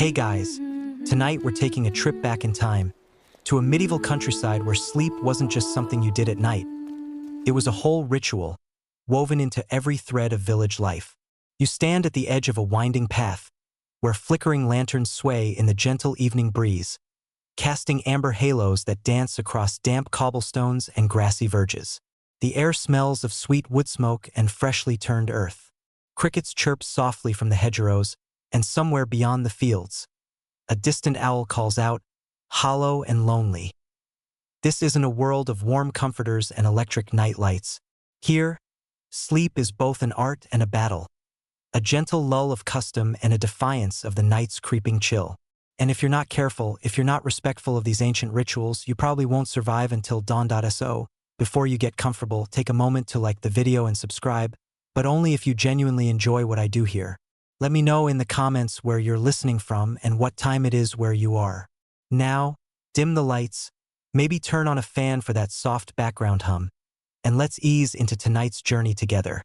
Hey guys, tonight we're taking a trip back in time to a medieval countryside where sleep wasn't just something you did at night. It was a whole ritual, woven into every thread of village life. You stand at the edge of a winding path, where flickering lanterns sway in the gentle evening breeze, casting amber halos that dance across damp cobblestones and grassy verges. The air smells of sweet wood smoke and freshly turned earth. Crickets chirp softly from the hedgerows, and somewhere beyond the fields, a distant owl calls out, hollow and lonely. This isn't a world of warm comforters and electric night lights. Here, sleep is both an art and a battle, a gentle lull of custom and a defiance of the night's creeping chill. And if you're not careful, if you're not respectful of these ancient rituals, you probably won't survive until dawn.so. Before you get comfortable, take a moment to like the video and subscribe, but only if you genuinely enjoy what I do here. Let me know in the comments where you're listening from and what time it is where you are. Now, dim the lights, maybe turn on a fan for that soft background hum, and let's ease into tonight's journey together.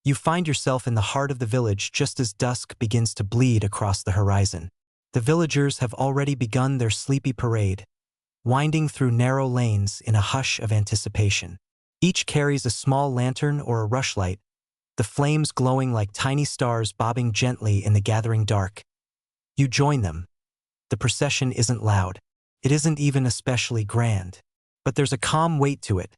You find yourself in the heart of the village just as dusk begins to bleed across the horizon. The villagers have already begun their sleepy parade, winding through narrow lanes in a hush of anticipation. Each carries a small lantern or a rushlight, the flames glowing like tiny stars bobbing gently in the gathering dark. You join them. The procession isn't loud. It isn't even especially grand. But there's a calm weight to it,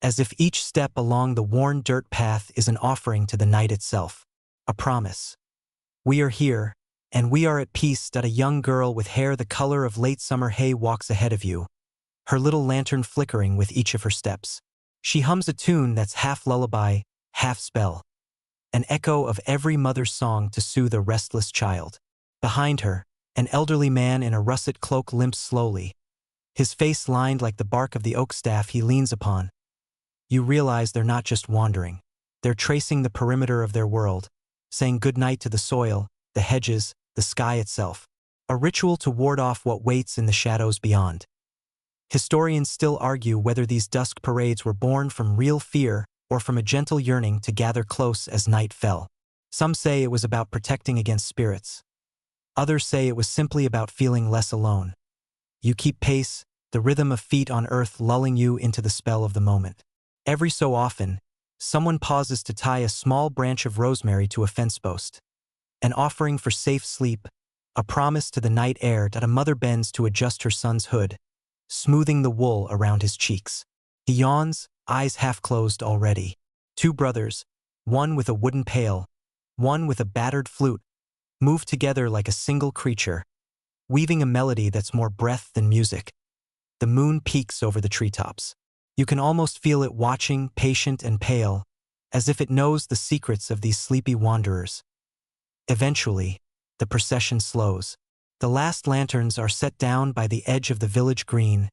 as if each step along the worn dirt path is an offering to the night itself. A promise. We are here, and we are at peace. A young girl with hair the color of late summer hay walks ahead of you, her little lantern flickering with each of her steps. She hums a tune that's half lullaby, half spell, an echo of every mother's song to soothe a restless child. Behind her, an elderly man in a russet cloak limps slowly, his face lined like the bark of the oak staff he leans upon. You realize they're not just wandering. They're tracing the perimeter of their world, saying goodnight to the soil, the hedges, the sky itself. A ritual to ward off what waits in the shadows beyond. Historians still argue whether these dusk parades were born from real fear or from a gentle yearning to gather close as night fell. Some say it was about protecting against spirits. Others say it was simply about feeling less alone. You keep pace, the rhythm of feet on earth lulling you into the spell of the moment. Every so often, someone pauses to tie a small branch of rosemary to a fence post. An offering for safe sleep, a promise to the night air. That a mother bends to adjust her son's hood, smoothing the wool around his cheeks. He yawns, eyes half closed already. Two brothers, one with a wooden pail, one with a battered flute, move together like a single creature, weaving a melody that's more breath than music. The moon peeks over the treetops. You can almost feel it watching, patient and pale, as if it knows the secrets of these sleepy wanderers. Eventually, the procession slows. The last lanterns are set down by the edge of the village green,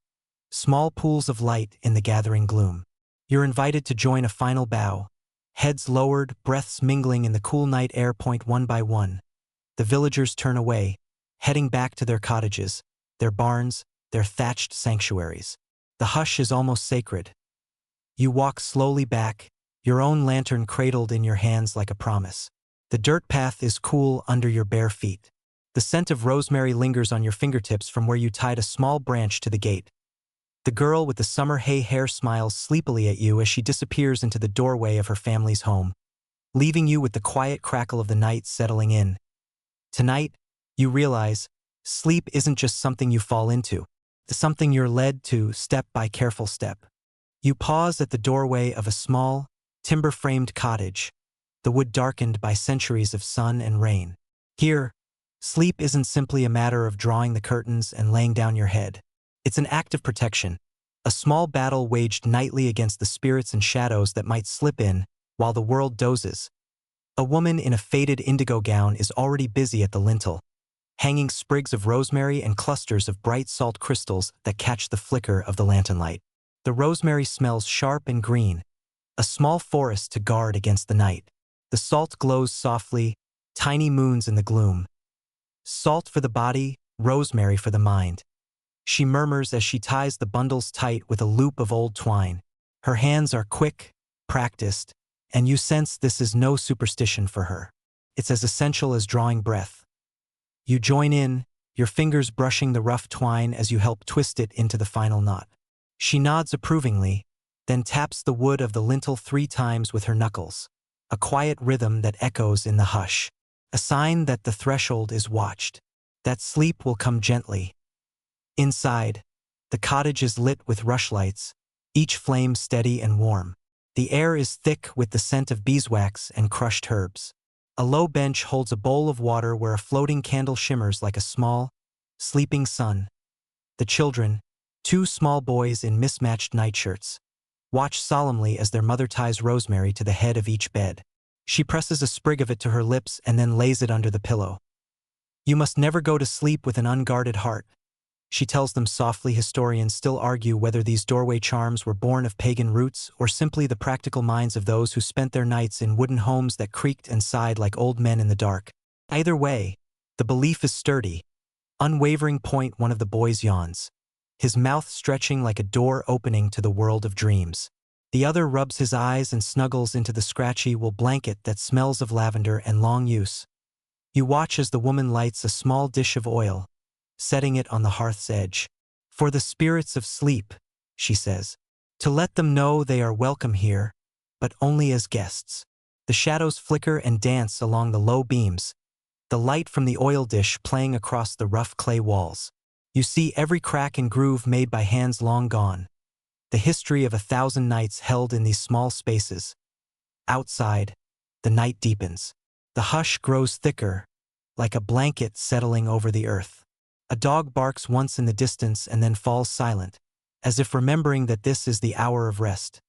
small pools of light in the gathering gloom. You're invited to join a final bow, heads lowered, breaths mingling in the cool night air. One by one, the villagers turn away, heading back to their cottages, their barns, their thatched sanctuaries. The hush is almost sacred. You walk slowly back, your own lantern cradled in your hands like a promise. The dirt path is cool under your bare feet. The scent of rosemary lingers on your fingertips from where you tied a small branch to the gate. The girl with the summer hay hair smiles sleepily at you as she disappears into the doorway of her family's home, leaving you with the quiet crackle of the night settling in. Tonight, you realize, sleep isn't just something you fall into. It's something you're led to step by careful step. You pause at the doorway of a small, timber-framed cottage, the wood darkened by centuries of sun and rain. Here, sleep isn't simply a matter of drawing the curtains and laying down your head. It's an act of protection, a small battle waged nightly against the spirits and shadows that might slip in while the world dozes. A woman in a faded indigo gown is already busy at the lintel, hanging sprigs of rosemary and clusters of bright salt crystals that catch the flicker of the lantern light. The rosemary smells sharp and green, a small forest to guard against the night. The salt glows softly, tiny moons in the gloom. Salt for the body, rosemary for the mind. She murmurs as she ties the bundles tight with a loop of old twine. Her hands are quick, practiced, and you sense this is no superstition for her. It's as essential as drawing breath. You join in, your fingers brushing the rough twine as you help twist it into the final knot. She nods approvingly, then taps the wood of the lintel 3 times with her knuckles, a quiet rhythm that echoes in the hush, a sign that the threshold is watched, that sleep will come gently. Inside, the cottage is lit with rushlights, each flame steady and warm. The air is thick with the scent of beeswax and crushed herbs. A low bench holds a bowl of water where a floating candle shimmers like a small, sleeping sun. The children, 2 small boys in mismatched nightshirts, watch solemnly as their mother ties rosemary to the head of each bed. She presses a sprig of it to her lips and then lays it under the pillow. You must never go to sleep with an unguarded heart, she tells them softly. Historians still argue whether these doorway charms were born of pagan roots or simply the practical minds of those who spent their nights in wooden homes that creaked and sighed like old men in the dark. Either way, the belief is sturdy. Unwavering. One of the boys yawns, his mouth stretching like a door opening to the world of dreams. The other rubs his eyes and snuggles into the scratchy wool blanket that smells of lavender and long use. You watch as the woman lights a small dish of oil, setting it on the hearth's edge. For the spirits of sleep, she says, to let them know they are welcome here, but only as guests. The shadows flicker and dance along the low beams, the light from the oil dish playing across the rough clay walls. You see every crack and groove made by hands long gone, the history of 1,000 nights held in these small spaces. Outside, the night deepens. The hush grows thicker, like a blanket settling over the earth. A dog barks once in the distance and then falls silent, as if remembering that this is the hour of rest.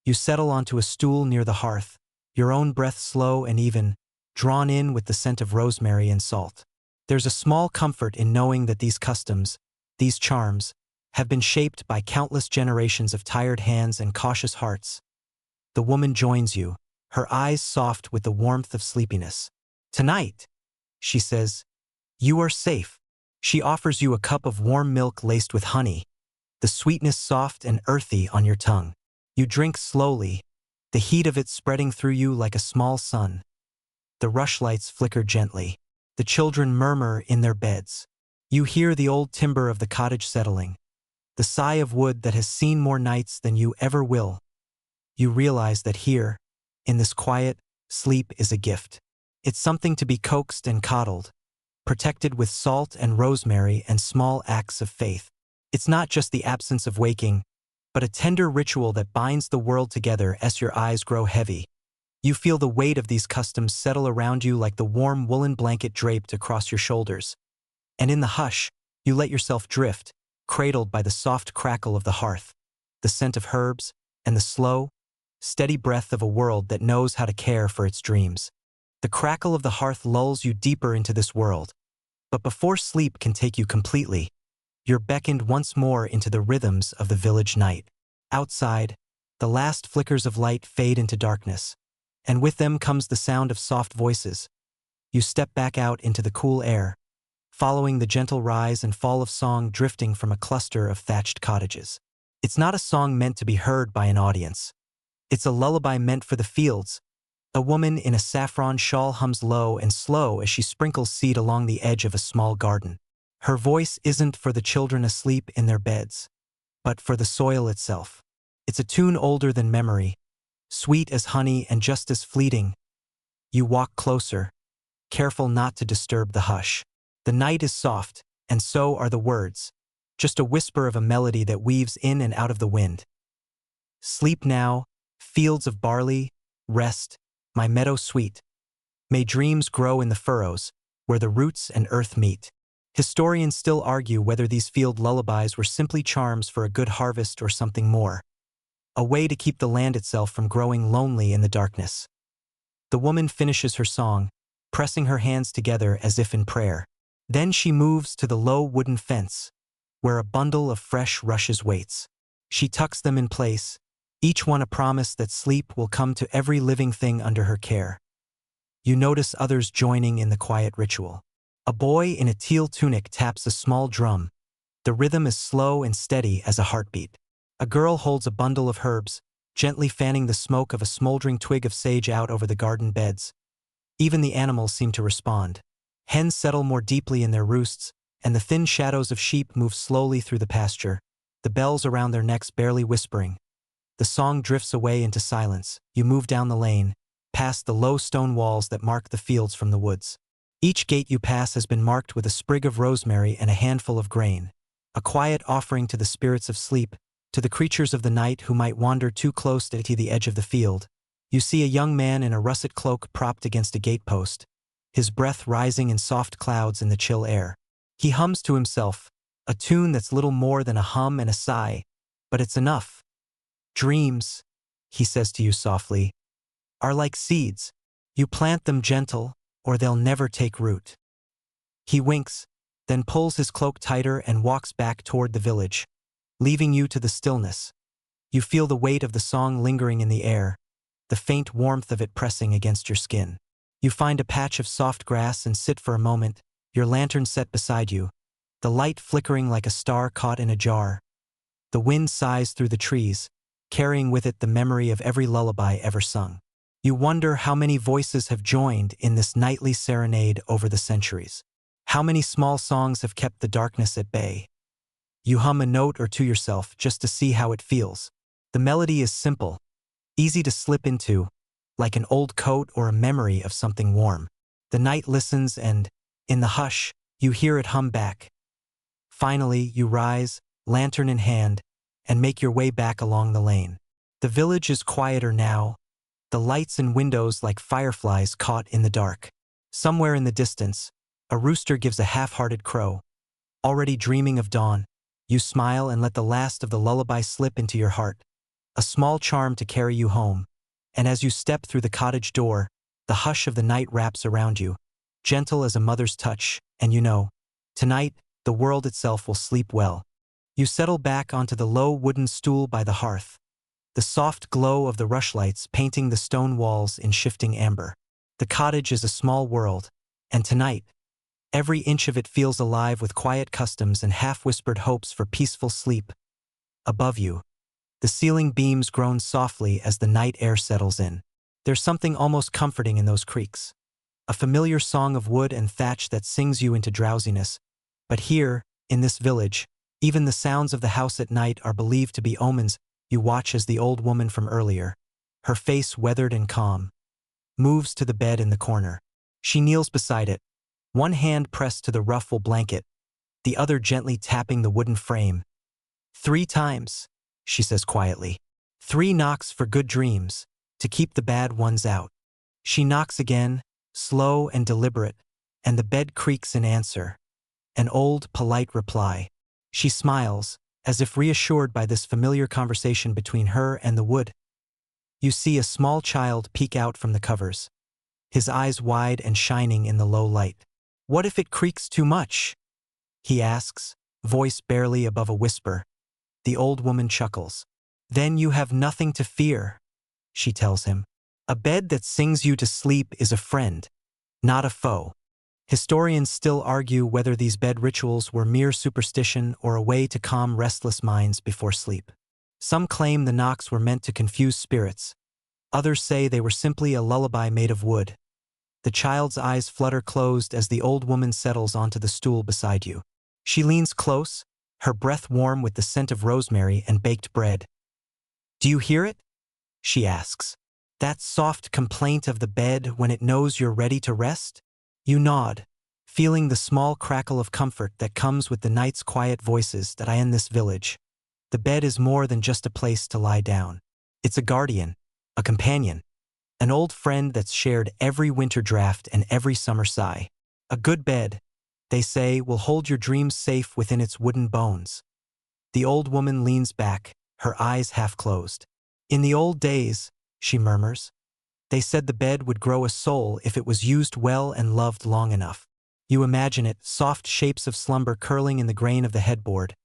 You settle onto a stool near the hearth, your own breath slow and even, drawn in with the scent of rosemary and salt. There's a small comfort in knowing that these customs, these charms, have been shaped by countless generations of tired hands and cautious hearts. The woman joins you, her eyes soft with the warmth of sleepiness. Tonight, she says, you are safe. She offers you a cup of warm milk laced with honey, the sweetness soft and earthy on your tongue. You drink slowly, the heat of it spreading through you like a small sun. The rushlights flicker gently. The children murmur in their beds. You hear the old timber of the cottage settling, the sigh of wood that has seen more nights than you ever will. You realize that here, in this quiet, sleep is a gift. It's something to be coaxed and coddled, protected with salt and rosemary and small acts of faith. It's not just the absence of waking, but a tender ritual that binds the world together as your eyes grow heavy. You feel the weight of these customs settle around you like the warm woolen blanket draped across your shoulders. And in the hush, you let yourself drift, cradled by the soft crackle of the hearth, the scent of herbs, and the slow, steady breath of a world that knows how to care for its dreams. The crackle of the hearth lulls you deeper into this world. But before sleep can take you completely, you're beckoned once more into the rhythms of the village night. Outside, the last flickers of light fade into darkness, and with them comes the sound of soft voices. You step back out into the cool air, following the gentle rise and fall of song drifting from a cluster of thatched cottages. It's not a song meant to be heard by an audience. It's a lullaby meant for the fields. A woman in a saffron shawl hums low and slow as she sprinkles seed along the edge of a small garden. Her voice isn't for the children asleep in their beds, but for the soil itself. It's a tune older than memory, sweet as honey and just as fleeting. You walk closer, careful not to disturb the hush. The night is soft, and so are the words, just a whisper of a melody that weaves in and out of the wind. Sleep now, fields of barley, rest, my meadow sweet. May dreams grow in the furrows, where the roots and earth meet. Historians still argue whether these field lullabies were simply charms for a good harvest or something more, a way to keep the land itself from growing lonely in the darkness. The woman finishes her song, pressing her hands together as if in prayer. Then she moves to the low wooden fence, where a bundle of fresh rushes waits. She tucks them in place, each one a promise that sleep will come to every living thing under her care. You notice others joining in the quiet ritual. A boy in a teal tunic taps a small drum. The rhythm is slow and steady as a heartbeat. A girl holds a bundle of herbs, gently fanning the smoke of a smoldering twig of sage out over the garden beds. Even the animals seem to respond. Hens settle more deeply in their roosts, and the thin shadows of sheep move slowly through the pasture, the bells around their necks barely whispering. The song drifts away into silence. You move down the lane, past the low stone walls that mark the fields from the woods. Each gate you pass has been marked with a sprig of rosemary and a handful of grain, a quiet offering to the spirits of sleep, to the creatures of the night who might wander too close to the edge of the field. You see a young man in a russet cloak propped against a gatepost, his breath rising in soft clouds in the chill air. He hums to himself, a tune that's little more than a hum and a sigh, but it's enough. Dreams, he says to you softly, are like seeds. You plant them gentle, or they'll never take root. He winks, then pulls his cloak tighter and walks back toward the village, leaving you to the stillness. You feel the weight of the song lingering in the air, the faint warmth of it pressing against your skin. You find a patch of soft grass and sit for a moment, your lantern set beside you, the light flickering like a star caught in a jar. The wind sighs through the trees, carrying with it the memory of every lullaby ever sung. You wonder how many voices have joined in this nightly serenade over the centuries. How many small songs have kept the darkness at bay. You hum a note or two yourself just to see how it feels. The melody is simple, easy to slip into, like an old coat or a memory of something warm. The night listens and, in the hush, you hear it hum back. Finally, you rise, lantern in hand, and make your way back along the lane. The village is quieter now, the lights and windows like fireflies caught in the dark. Somewhere in the distance, a rooster gives a half-hearted crow. Already dreaming of dawn, you smile and let the last of the lullaby slip into your heart, a small charm to carry you home. And as you step through the cottage door, the hush of the night wraps around you, gentle as a mother's touch, and you know, tonight, the world itself will sleep well. You settle back onto the low wooden stool by the hearth, the soft glow of the rushlights painting the stone walls in shifting amber. The cottage is a small world, and tonight, every inch of it feels alive with quiet customs and half-whispered hopes for peaceful sleep. Above you, the ceiling beams groan softly as the night air settles in. There's something almost comforting in those creaks, a familiar song of wood and thatch that sings you into drowsiness. But here, in this village, even the sounds of the house at night are believed to be omens. You watch as the old woman from earlier, her face weathered and calm, moves to the bed in the corner. She kneels beside it, one hand pressed to the rough wool blanket, the other gently tapping the wooden frame. 3 times, she says quietly. 3 knocks for good dreams, to keep the bad ones out. She knocks again, slow and deliberate, and the bed creaks in answer. An old, polite reply. She smiles, as if reassured by this familiar conversation between her and the wood. You see a small child peek out from the covers, his eyes wide and shining in the low light. What if it creaks too much? He asks, voice barely above a whisper. The old woman chuckles. Then you have nothing to fear, she tells him. A bed that sings you to sleep is a friend, not a foe. Historians still argue whether these bed rituals were mere superstition or a way to calm restless minds before sleep. Some claim the knocks were meant to confuse spirits. Others say they were simply a lullaby made of wood. The child's eyes flutter closed as the old woman settles onto the stool beside you. She leans close, her breath warm with the scent of rosemary and baked bread. Do you hear it? She asks. That soft complaint of the bed when it knows you're ready to rest? You nod, feeling the small crackle of comfort that comes with the night's quiet voices that in this village. The bed is more than just a place to lie down. It's a guardian, a companion, an old friend that's shared every winter draft and every summer sigh. A good bed, they say, will hold your dreams safe within its wooden bones. The old woman leans back, her eyes half closed. In the old days, she murmurs, they said the bed would grow a soul if it was used well and loved long enough. You imagine it, soft shapes of slumber curling in the grain of the headboard,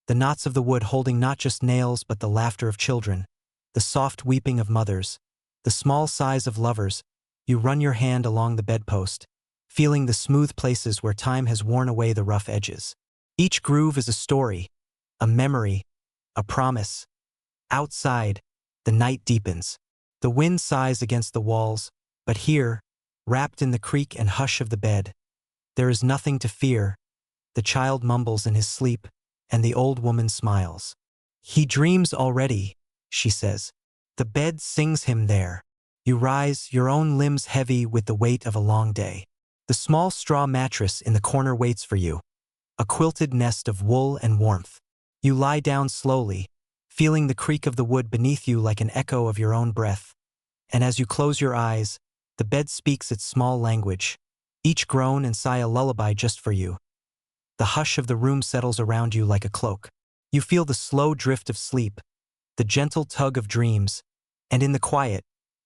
the knots of the wood holding not just nails but the laughter of children, the soft weeping of mothers, the small sighs of lovers. You run your hand along the bedpost, feeling the smooth places where time has worn away the rough edges. Each groove is a story, a memory, a promise. Outside, the night deepens. The wind sighs against the walls, but here, wrapped in the creak and hush of the bed, There is nothing to fear, the child mumbles in his sleep, and the old woman smiles. He dreams already, she says. The bed sings him there. You rise, your own limbs heavy with the weight of a long day. The small straw mattress in the corner waits for you, a quilted nest of wool and warmth. You lie down slowly, feeling the creak of the wood beneath you like an echo of your own breath. And as you close your eyes, the bed speaks its small language, each groan and sigh a lullaby just for you. The hush of the room settles around you like a cloak. You feel the slow drift of sleep, the gentle tug of dreams, and in the quiet,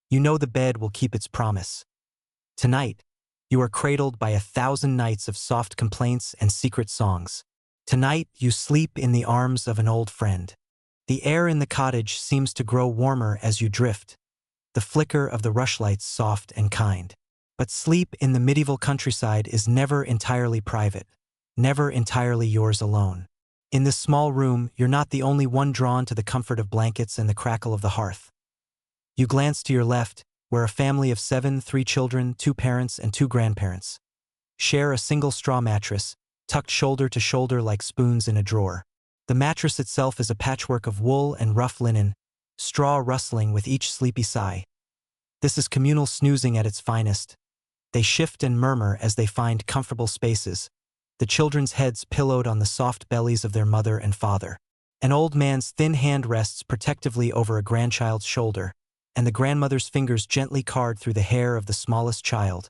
you know the bed will keep its promise. Tonight, you are cradled by 1,000 nights of soft complaints and secret songs. Tonight, you sleep in the arms of an old friend. The air in the cottage seems to grow warmer as you drift, the flicker of the rushlights soft and kind. But sleep in the medieval countryside is never entirely private, never entirely yours alone. In this small room, you're not the only one drawn to the comfort of blankets and the crackle of the hearth. You glance to your left, where a family of 7, 3 children, 2 parents, and 2 grandparents share a single straw mattress, tucked shoulder to shoulder like spoons in a drawer. The mattress itself is a patchwork of wool and rough linen, straw rustling with each sleepy sigh. This is communal snoozing at its finest. They shift and murmur as they find comfortable spaces, the children's heads pillowed on the soft bellies of their mother and father. An old man's thin hand rests protectively over a grandchild's shoulder, and the grandmother's fingers gently card through the hair of the smallest child,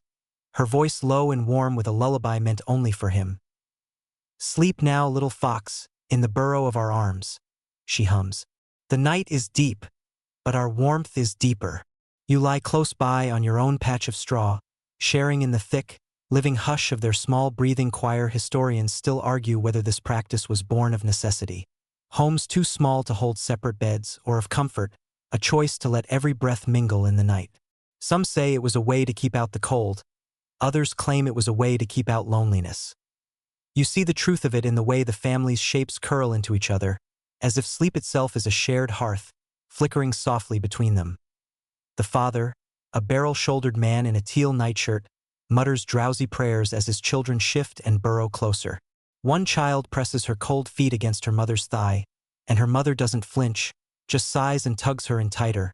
her voice low and warm with a lullaby meant only for him. "Sleep now, little fox, in the burrow of our arms," she hums. "The night is deep, but our warmth is deeper." You lie close by on your own patch of straw, sharing in the thick, living hush of their small breathing choir. Historians still argue whether this practice was born of necessity, homes too small to hold separate beds, or of comfort, a choice to let every breath mingle in the night. Some say it was a way to keep out the cold, others claim it was a way to keep out loneliness. You see the truth of it in the way the family's shapes curl into each other, as if sleep itself is a shared hearth, flickering softly between them. The father, a barrel-shouldered man in a teal nightshirt, mutters drowsy prayers as his children shift and burrow closer. One child presses her cold feet against her mother's thigh, and her mother doesn't flinch, just sighs and tugs her in tighter.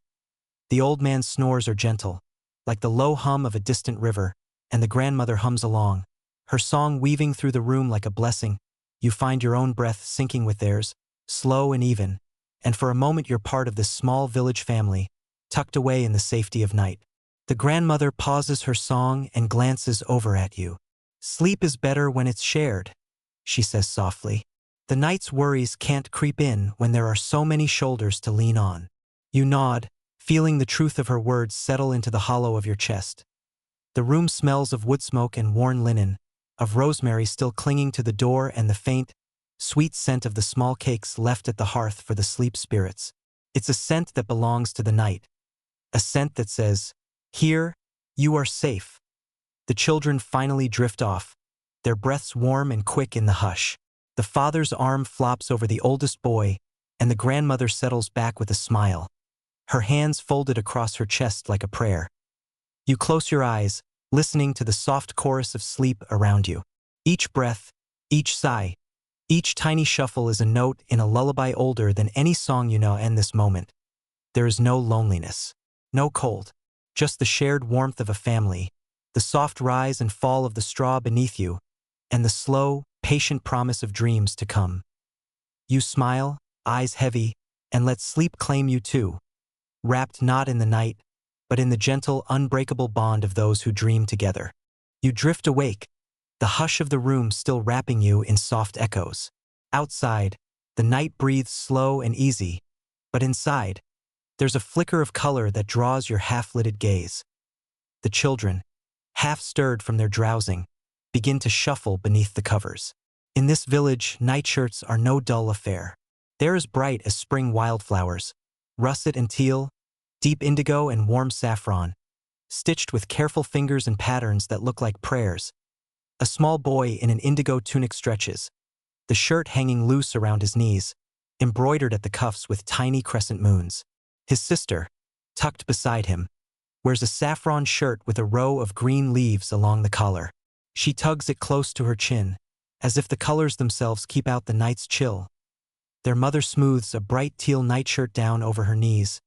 The old man's snores are gentle, like the low hum of a distant river, and the grandmother hums along, her song weaving through the room like a blessing. You find your own breath syncing with theirs, slow and even, and for a moment you're part of this small village family, tucked away in the safety of night. The grandmother pauses her song and glances over at you. "Sleep is better when it's shared," she says softly. "The night's worries can't creep in when there are so many shoulders to lean on." You nod, feeling the truth of her words settle into the hollow of your chest. The room smells of wood smoke and worn linen, of rosemary still clinging to the door and the faint, sweet scent of the small cakes left at the hearth for the sleep spirits. It's a scent that belongs to the night, a scent that says, "Here, you are safe." The children finally drift off, their breaths warm and quick in the hush. The father's arm flops over the oldest boy, and the grandmother settles back with a smile, her hands folded across her chest like a prayer. You close your eyes, listening to the soft chorus of sleep around you. Each breath, each sigh, each tiny shuffle is a note in a lullaby older than any song you know. In this moment, there is no loneliness, no cold, just the shared warmth of a family, the soft rise and fall of the straw beneath you, and the slow, patient promise of dreams to come. You smile, eyes heavy, and let sleep claim you too, wrapped not in the night, but in the gentle, unbreakable bond of those who dream together. You drift awake, the hush of the room still wrapping you in soft echoes. Outside, the night breathes slow and easy, but inside, there's a flicker of color that draws your half-lidded gaze. The children, half stirred from their drowsing, begin to shuffle beneath the covers. In this village, nightshirts are no dull affair. They're as bright as spring wildflowers, russet and teal, deep indigo and warm saffron, stitched with careful fingers and patterns that look like prayers. A small boy in an indigo tunic stretches, the shirt hanging loose around his knees, embroidered at the cuffs with tiny crescent moons. His sister, tucked beside him, wears a saffron shirt with a row of green leaves along the collar. She tugs it close to her chin, as if the colors themselves keep out the night's chill. Their mother smooths a bright teal nightshirt down over her knees,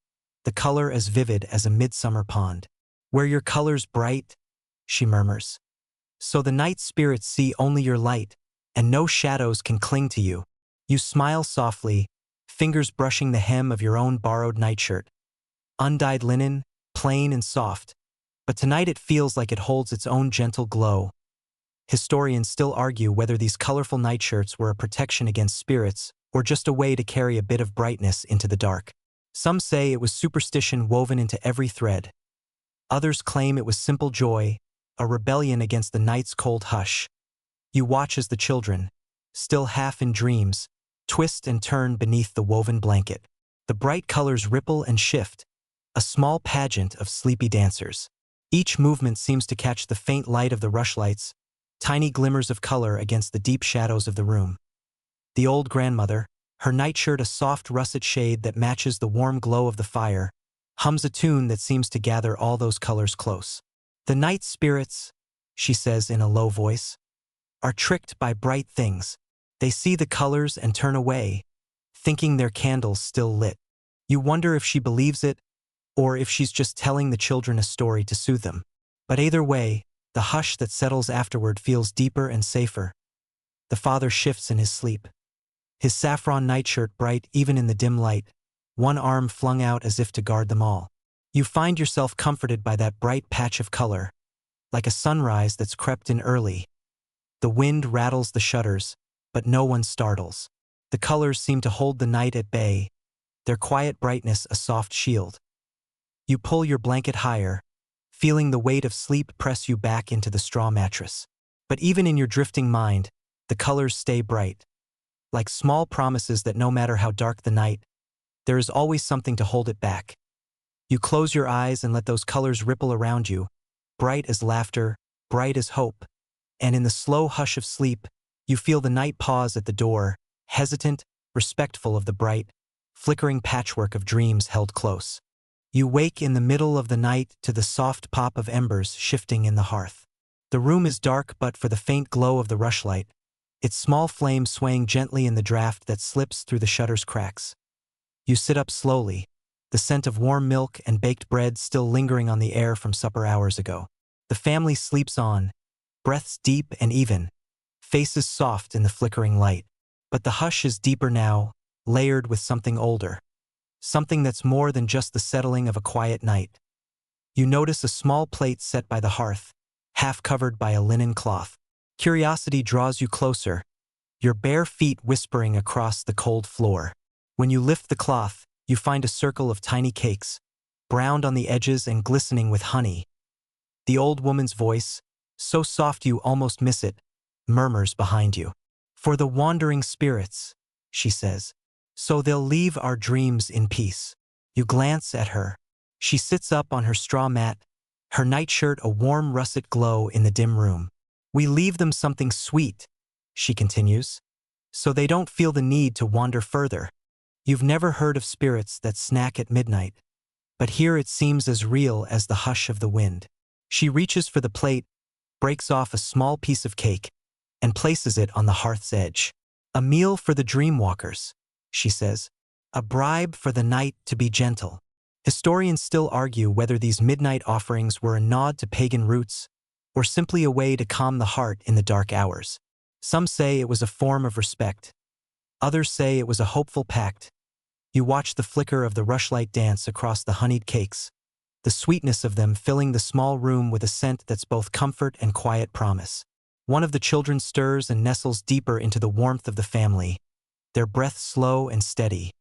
the color as vivid as a midsummer pond. "Where your color's bright," she murmurs. "So the night spirits see only your light, and no shadows can cling to you." You smile softly, fingers brushing the hem of your own borrowed nightshirt. Undyed linen, plain and soft, but tonight it feels like it holds its own gentle glow. Historians still argue whether these colorful nightshirts were a protection against spirits or just a way to carry a bit of brightness into the dark. Some say it was superstition woven into every thread. Others claim it was simple joy, a rebellion against the night's cold hush. You watch as the children, still half in dreams, twist and turn beneath the woven blanket. The bright colors ripple and shift, a small pageant of sleepy dancers. Each movement seems to catch the faint light of the rushlights, tiny glimmers of color against the deep shadows of the room. The old grandmother, her nightshirt a soft russet shade that matches the warm glow of the fire, hums a tune that seems to gather all those colors close. "The night spirits," she says in a low voice, "are tricked by bright things. They see the colors and turn away, thinking their candle's still lit." You wonder if she believes it, or if she's just telling the children a story to soothe them. But either way, the hush that settles afterward feels deeper and safer. The father shifts in his sleep, his saffron nightshirt bright even in the dim light, one arm flung out as if to guard them all. You find yourself comforted by that bright patch of color, like a sunrise that's crept in early. The wind rattles the shutters, but no one startles. The colors seem to hold the night at bay, their quiet brightness a soft shield. You pull your blanket higher, feeling the weight of sleep press you back into the straw mattress. But even in your drifting mind, the colors stay bright, like small promises that no matter how dark the night, there is always something to hold it back. You close your eyes and let those colors ripple around you, bright as laughter, bright as hope, and in the slow hush of sleep, you feel the night pause at the door, hesitant, respectful of the bright, flickering patchwork of dreams held close. You wake in the middle of the night to the soft pop of embers shifting in the hearth. The room is dark but for the faint glow of the rushlight, its small flame swaying gently in the draft that slips through the shutter's cracks. You sit up slowly, the scent of warm milk and baked bread still lingering on the air from supper hours ago. The family sleeps on, breaths deep and even, faces soft in the flickering light. But the hush is deeper now, layered with something older. Something that's more than just the settling of a quiet night. You notice a small plate set by the hearth, half covered by a linen cloth. Curiosity draws you closer, your bare feet whispering across the cold floor. When you lift the cloth, you find a circle of tiny cakes, browned on the edges and glistening with honey. The old woman's voice, so soft you almost miss it, murmurs behind you. "For the wandering spirits," she says, "so they'll leave our dreams in peace." You glance at her. She sits up on her straw mat, her nightshirt a warm russet glow in the dim room. "We leave them something sweet," she continues, "so they don't feel the need to wander further. You've never heard of spirits that snack at midnight, but here it seems as real as the hush of the wind." She reaches for the plate, breaks off a small piece of cake, and places it on the hearth's edge. "A meal for the dreamwalkers," she says, "a bribe for the night to be gentle." Historians still argue whether these midnight offerings were a nod to pagan roots or simply a way to calm the heart in the dark hours. Some say it was a form of respect. Others say it was a hopeful pact. You watch the flicker of the rushlight dance across the honeyed cakes, the sweetness of them filling the small room with a scent that's both comfort and quiet promise. One of the children stirs and nestles deeper into the warmth of the family, their breath slow and steady.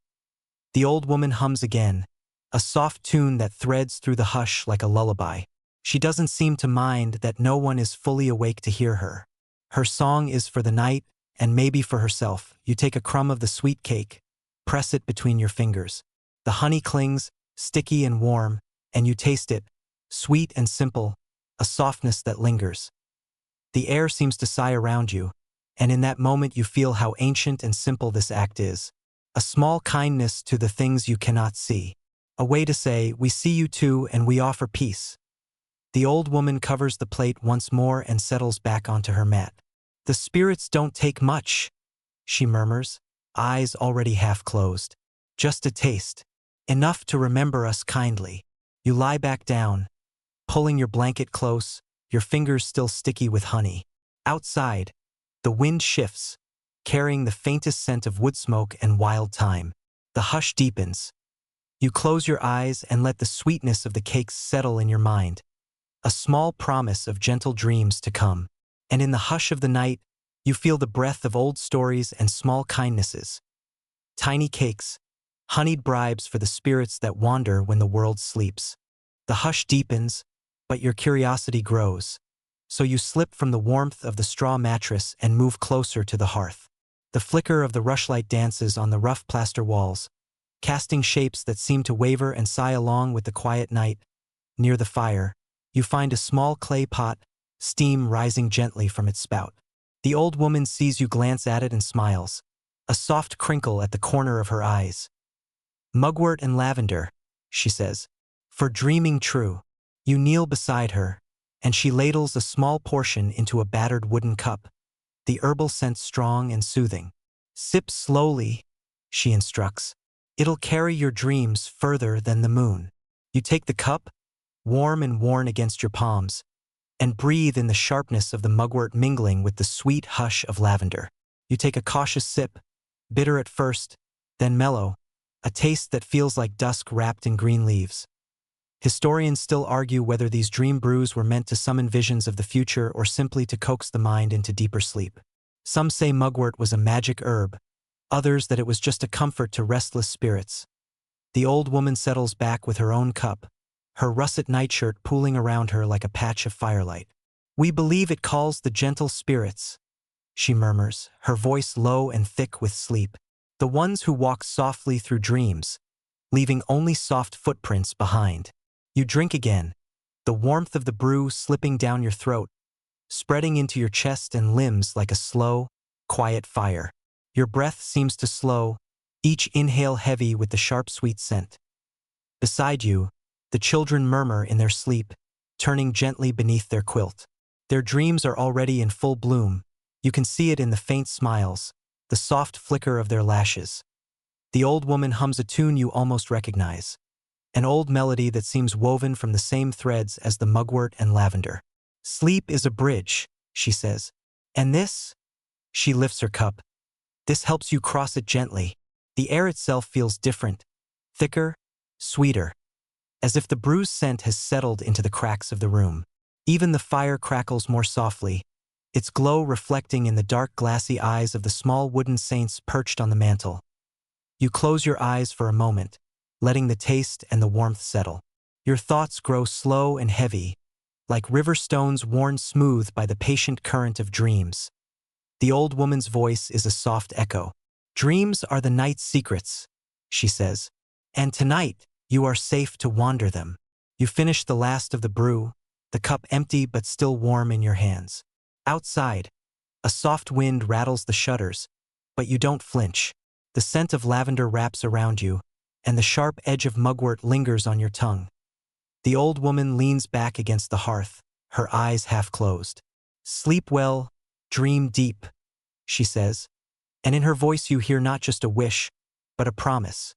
The old woman hums again, a soft tune that threads through the hush like a lullaby. She doesn't seem to mind that no one is fully awake to hear her. Her song is for the night, and maybe for herself. You take a crumb of the sweet cake, press it between your fingers. The honey clings, sticky and warm, and you taste it, sweet and simple, a softness that lingers. The air seems to sigh around you, and in that moment you feel how ancient and simple this act is. A small kindness to the things you cannot see. A way to say, "We see you too and we offer peace." The old woman covers the plate once more and settles back onto her mat. "The spirits don't take much," she murmurs, eyes already half closed. "Just a taste. Enough to remember us kindly." You lie back down, pulling your blanket close, your fingers still sticky with honey. Outside, the wind shifts, carrying the faintest scent of wood smoke and wild thyme. The hush deepens. You close your eyes and let the sweetness of the cakes settle in your mind, a small promise of gentle dreams to come. And in the hush of the night, you feel the breath of old stories and small kindnesses. Tiny cakes, honeyed bribes for the spirits that wander when the world sleeps. The hush deepens, but your curiosity grows. So you slip from the warmth of the straw mattress and move closer to the hearth. The flicker of the rushlight dances on the rough plaster walls, casting shapes that seem to waver and sigh along with the quiet night. Near the fire, you find a small clay pot, steam rising gently from its spout. The old woman sees you glance at it and smiles, a soft crinkle at the corner of her eyes. "Mugwort and lavender," she says, "for dreaming true." You kneel beside her, and she ladles a small portion into a battered wooden cup, the herbal scent strong and soothing. "Sip slowly," she instructs. "It'll carry your dreams further than the moon." You take the cup, warm and worn against your palms, and breathe in the sharpness of the mugwort mingling with the sweet hush of lavender. You take a cautious sip, bitter at first, then mellow, a taste that feels like dusk wrapped in green leaves. Historians still argue whether these dream brews were meant to summon visions of the future or simply to coax the mind into deeper sleep. Some say mugwort was a magic herb, others that it was just a comfort to restless spirits. The old woman settles back with her own cup, her russet nightshirt pooling around her like a patch of firelight. "We believe it calls the gentle spirits," she murmurs, her voice low and thick with sleep. "The ones who walk softly through dreams, leaving only soft footprints behind." You drink again, the warmth of the brew slipping down your throat, spreading into your chest and limbs like a slow, quiet fire. Your breath seems to slow, each inhale heavy with the sharp sweet scent. Beside you, the children murmur in their sleep, turning gently beneath their quilt. Their dreams are already in full bloom. You can see it in the faint smiles, the soft flicker of their lashes. The old woman hums a tune you almost recognize, an old melody that seems woven from the same threads as the mugwort and lavender. "Sleep is a bridge," she says. "And this?" She lifts her cup. "This helps you cross it gently." The air itself feels different, thicker, sweeter, as if the brew's scent has settled into the cracks of the room. Even the fire crackles more softly, its glow reflecting in the dark glassy eyes of the small wooden saints perched on the mantel. You close your eyes for a moment, letting the taste and the warmth settle. Your thoughts grow slow and heavy, like river stones worn smooth by the patient current of dreams. The old woman's voice is a soft echo. "Dreams are the night's secrets," she says, "and tonight you are safe to wander them." You finish the last of the brew, the cup empty but still warm in your hands. Outside, a soft wind rattles the shutters, but you don't flinch. The scent of lavender wraps around you, and the sharp edge of mugwort lingers on your tongue. The old woman leans back against the hearth, her eyes half closed. "Sleep well, dream deep," she says, and in her voice you hear not just a wish, but a promise.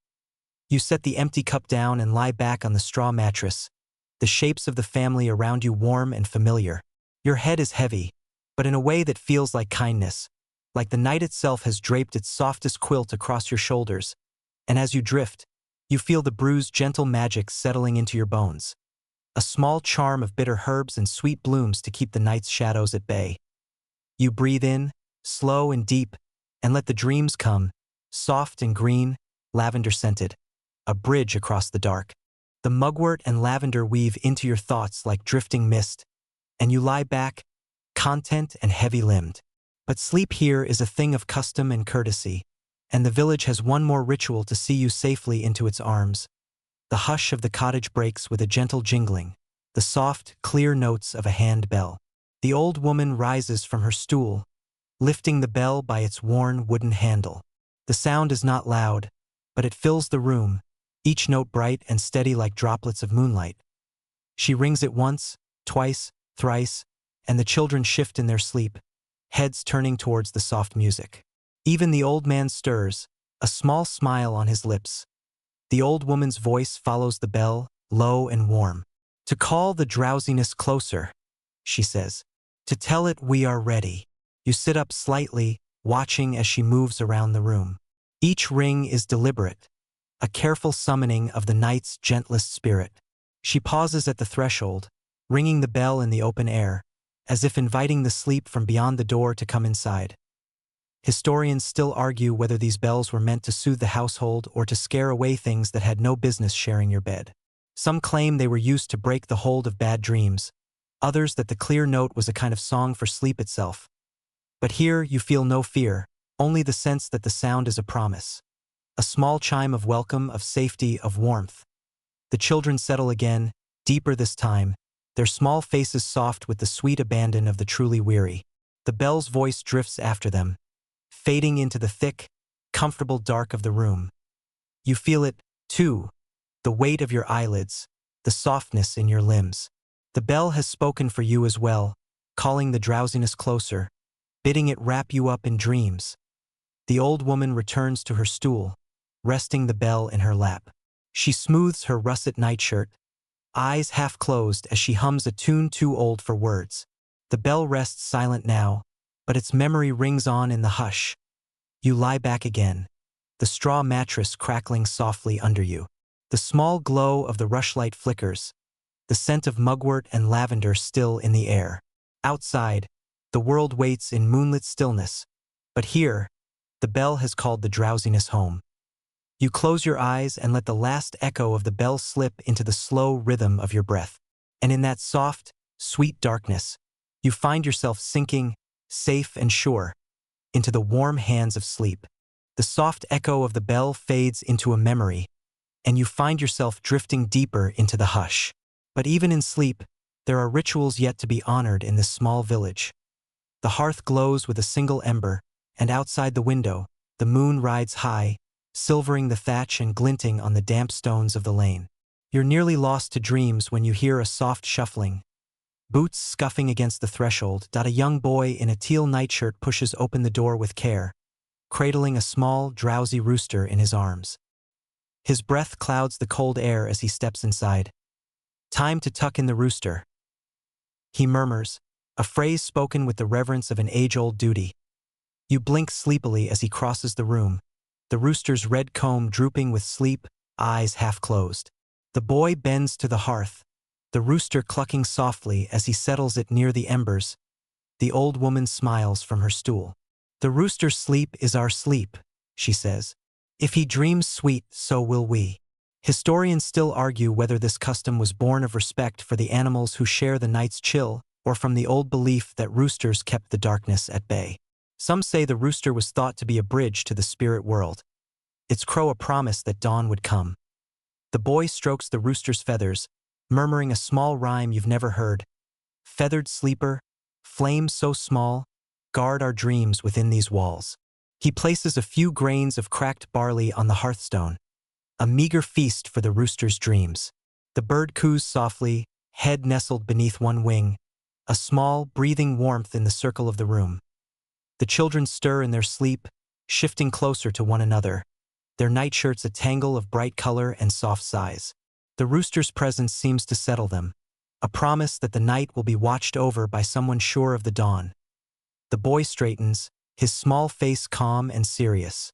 You set the empty cup down and lie back on the straw mattress, the shapes of the family around you warm and familiar. Your head is heavy, but in a way that feels like kindness, like the night itself has draped its softest quilt across your shoulders, and as you drift, you feel the brew's gentle magic settling into your bones, a small charm of bitter herbs and sweet blooms to keep the night's shadows at bay. You breathe in, slow and deep, and let the dreams come, soft and green, lavender-scented, a bridge across the dark. The mugwort and lavender weave into your thoughts like drifting mist, and you lie back, content and heavy-limbed. But sleep here is a thing of custom and courtesy, and the village has one more ritual to see you safely into its arms. The hush of the cottage breaks with a gentle jingling, the soft, clear notes of a hand bell. The old woman rises from her stool, lifting the bell by its worn wooden handle. The sound is not loud, but it fills the room, each note bright and steady like droplets of moonlight. She rings it once, twice, thrice, and the children shift in their sleep, heads turning towards the soft music. Even the old man stirs, a small smile on his lips. The old woman's voice follows the bell, low and warm. "To call the drowsiness closer," she says. "To tell it we are ready." You sit up slightly, watching as she moves around the room. Each ring is deliberate, a careful summoning of the night's gentlest spirit. She pauses at the threshold, ringing the bell in the open air, as if inviting the sleep from beyond the door to come inside. Historians still argue whether these bells were meant to soothe the household or to scare away things that had no business sharing your bed. Some claim they were used to break the hold of bad dreams, others that the clear note was a kind of song for sleep itself. But here you feel no fear, only the sense that the sound is a promise. A small chime of welcome, of safety, of warmth. The children settle again, deeper this time, their small faces soft with the sweet abandon of the truly weary. The bell's voice drifts after them, fading into the thick, comfortable dark of the room. You feel it, too, the weight of your eyelids, the softness in your limbs. The bell has spoken for you as well, calling the drowsiness closer, bidding it wrap you up in dreams. The old woman returns to her stool, resting the bell in her lap. She smooths her russet nightshirt, eyes half closed as she hums a tune too old for words. The bell rests silent now, but its memory rings on in the hush. You lie back again, the straw mattress crackling softly under you. The small glow of the rushlight flickers, the scent of mugwort and lavender still in the air. Outside, the world waits in moonlit stillness, but here, the bell has called the drowsiness home. You close your eyes and let the last echo of the bell slip into the slow rhythm of your breath. And in that soft, sweet darkness, you find yourself sinking, safe and sure, into the warm hands of sleep. The soft echo of the bell fades into a memory, and you find yourself drifting deeper into the hush. But even in sleep, there are rituals yet to be honored in this small village. The hearth glows with a single ember, and outside the window, the moon rides high, silvering the thatch and glinting on the damp stones of the lane. You're nearly lost to dreams when you hear a soft shuffling. Boots scuffing against the threshold. A young boy in a teal nightshirt pushes open the door with care, cradling a small, drowsy rooster in his arms. His breath clouds the cold air as he steps inside. "Time to tuck in the rooster," he murmurs, a phrase spoken with the reverence of an age-old duty. You blink sleepily as he crosses the room, the rooster's red comb drooping with sleep, eyes half closed. The boy bends to the hearth, the rooster clucking softly as he settles it near the embers. The old woman smiles from her stool. "The rooster's sleep is our sleep," she says. "If he dreams sweet, so will we." Historians still argue whether this custom was born of respect for the animals who share the night's chill, or from the old belief that roosters kept the darkness at bay. Some say the rooster was thought to be a bridge to the spirit world, its crow a promise that dawn would come. The boy strokes the rooster's feathers, murmuring a small rhyme you've never heard. "Feathered sleeper, flame so small, guard our dreams within these walls." He places a few grains of cracked barley on the hearthstone, a meager feast for the rooster's dreams. The bird coos softly, head nestled beneath one wing, a small, breathing warmth in the circle of the room. The children stir in their sleep, shifting closer to one another, their nightshirts a tangle of bright color and soft sighs. The rooster's presence seems to settle them, a promise that the night will be watched over by someone sure of the dawn. The boy straightens, his small face calm and serious.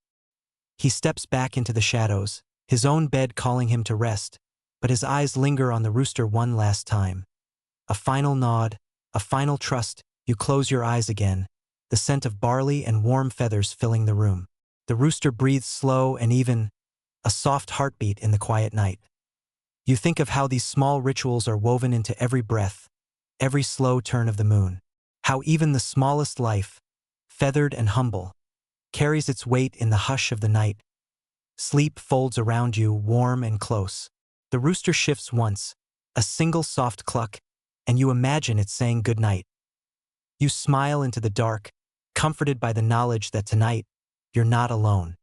He steps back into the shadows, his own bed calling him to rest, but his eyes linger on the rooster one last time. A final nod, a final trust. You close your eyes again, the scent of barley and warm feathers filling the room. The rooster breathes slow and even, a soft heartbeat in the quiet night. You think of how these small rituals are woven into every breath, every slow turn of the moon. How even the smallest life, feathered and humble, carries its weight in the hush of the night. Sleep folds around you, warm and close. The rooster shifts once, a single soft cluck, and you imagine it saying good night. You smile into the dark, comforted by the knowledge that tonight, you're not alone.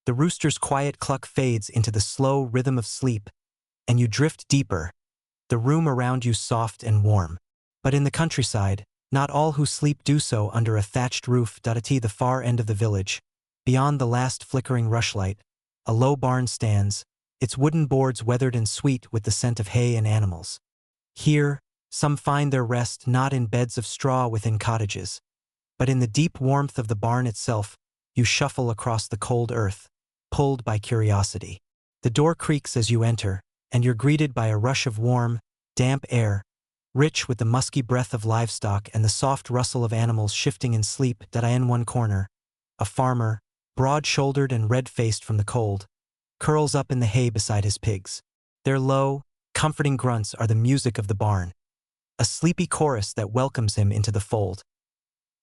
The rooster's quiet cluck fades into the slow rhythm of sleep, and you drift deeper, the room around you soft and warm. But in the countryside, not all who sleep do so under a thatched roof. At the far end of the village, beyond the last flickering rushlight, a low barn stands, its wooden boards weathered and sweet with the scent of hay and animals. Here, some find their rest not in beds of straw within cottages, but in the deep warmth of the barn itself. You shuffle across the cold earth, pulled by curiosity. The door creaks as you enter, and you're greeted by a rush of warm, damp air, rich with the musky breath of livestock and the soft rustle of animals shifting in sleep. In one corner, a farmer, broad-shouldered and red-faced from the cold, curls up in the hay beside his pigs. Their low, comforting grunts are the music of the barn, a sleepy chorus that welcomes him into the fold.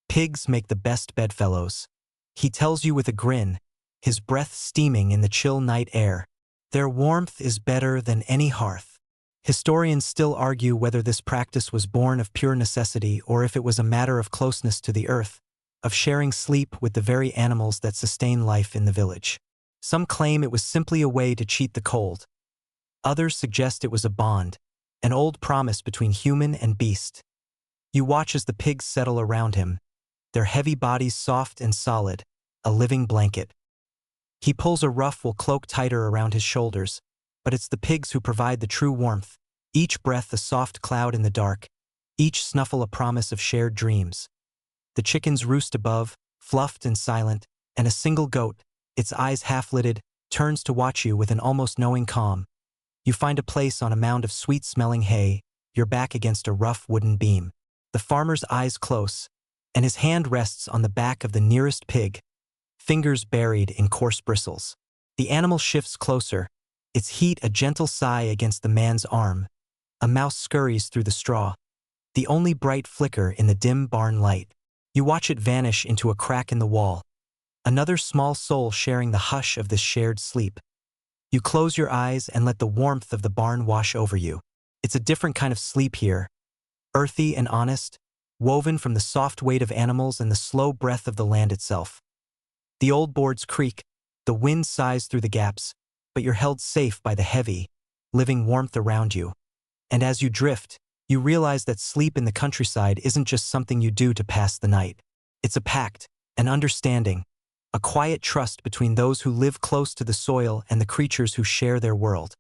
Pigs make the best bedfellows, he tells you with a grin, his breath steaming in the chill night air. Their warmth is better than any hearth. Historians still argue whether this practice was born of pure necessity or if it was a matter of closeness to the earth, of sharing sleep with the very animals that sustain life in the village. Some claim it was simply a way to cheat the cold. Others suggest it was a bond, an old promise between human and beast. You watch as the pigs settle around him, their heavy bodies soft and solid, a living blanket. He pulls a rough wool cloak tighter around his shoulders, but it's the pigs who provide the true warmth, each breath a soft cloud in the dark, each snuffle a promise of shared dreams. The chickens roost above, fluffed and silent, and a single goat, its eyes half-lidded, turns to watch you with an almost knowing calm. You find a place on a mound of sweet-smelling hay, your back against a rough wooden beam. The farmer's eyes close, and his hand rests on the back of the nearest pig, fingers buried in coarse bristles. The animal shifts closer, its heat a gentle sigh against the man's arm. A mouse scurries through the straw, the only bright flicker in the dim barn light. You watch it vanish into a crack in the wall, another small soul sharing the hush of this shared sleep. You close your eyes and let the warmth of the barn wash over you. It's a different kind of sleep here, earthy and honest, woven from the soft weight of animals and the slow breath of the land itself. The old boards creak, the wind sighs through the gaps, but you're held safe by the heavy, living warmth around you. And as you drift, you realize that sleep in the countryside isn't just something you do to pass the night. It's a pact, an understanding, a quiet trust between those who live close to the soil and the creatures who share their world.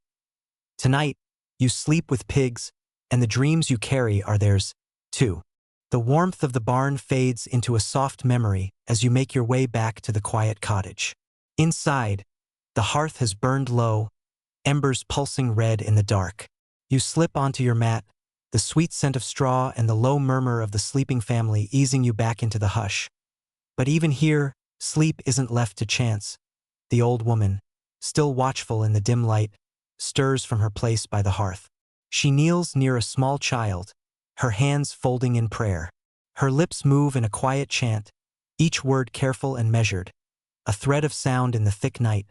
Tonight, you sleep with pigs, and the dreams you carry are theirs, too. The warmth of the barn fades into a soft memory as you make your way back to the quiet cottage. Inside, the hearth has burned low, embers pulsing red in the dark. You slip onto your mat, the sweet scent of straw and the low murmur of the sleeping family easing you back into the hush. But even here, sleep isn't left to chance. The old woman, still watchful in the dim light, stirs from her place by the hearth. She kneels near a small child, her hands folding in prayer. Her lips move in a quiet chant, each word careful and measured, a thread of sound in the thick night.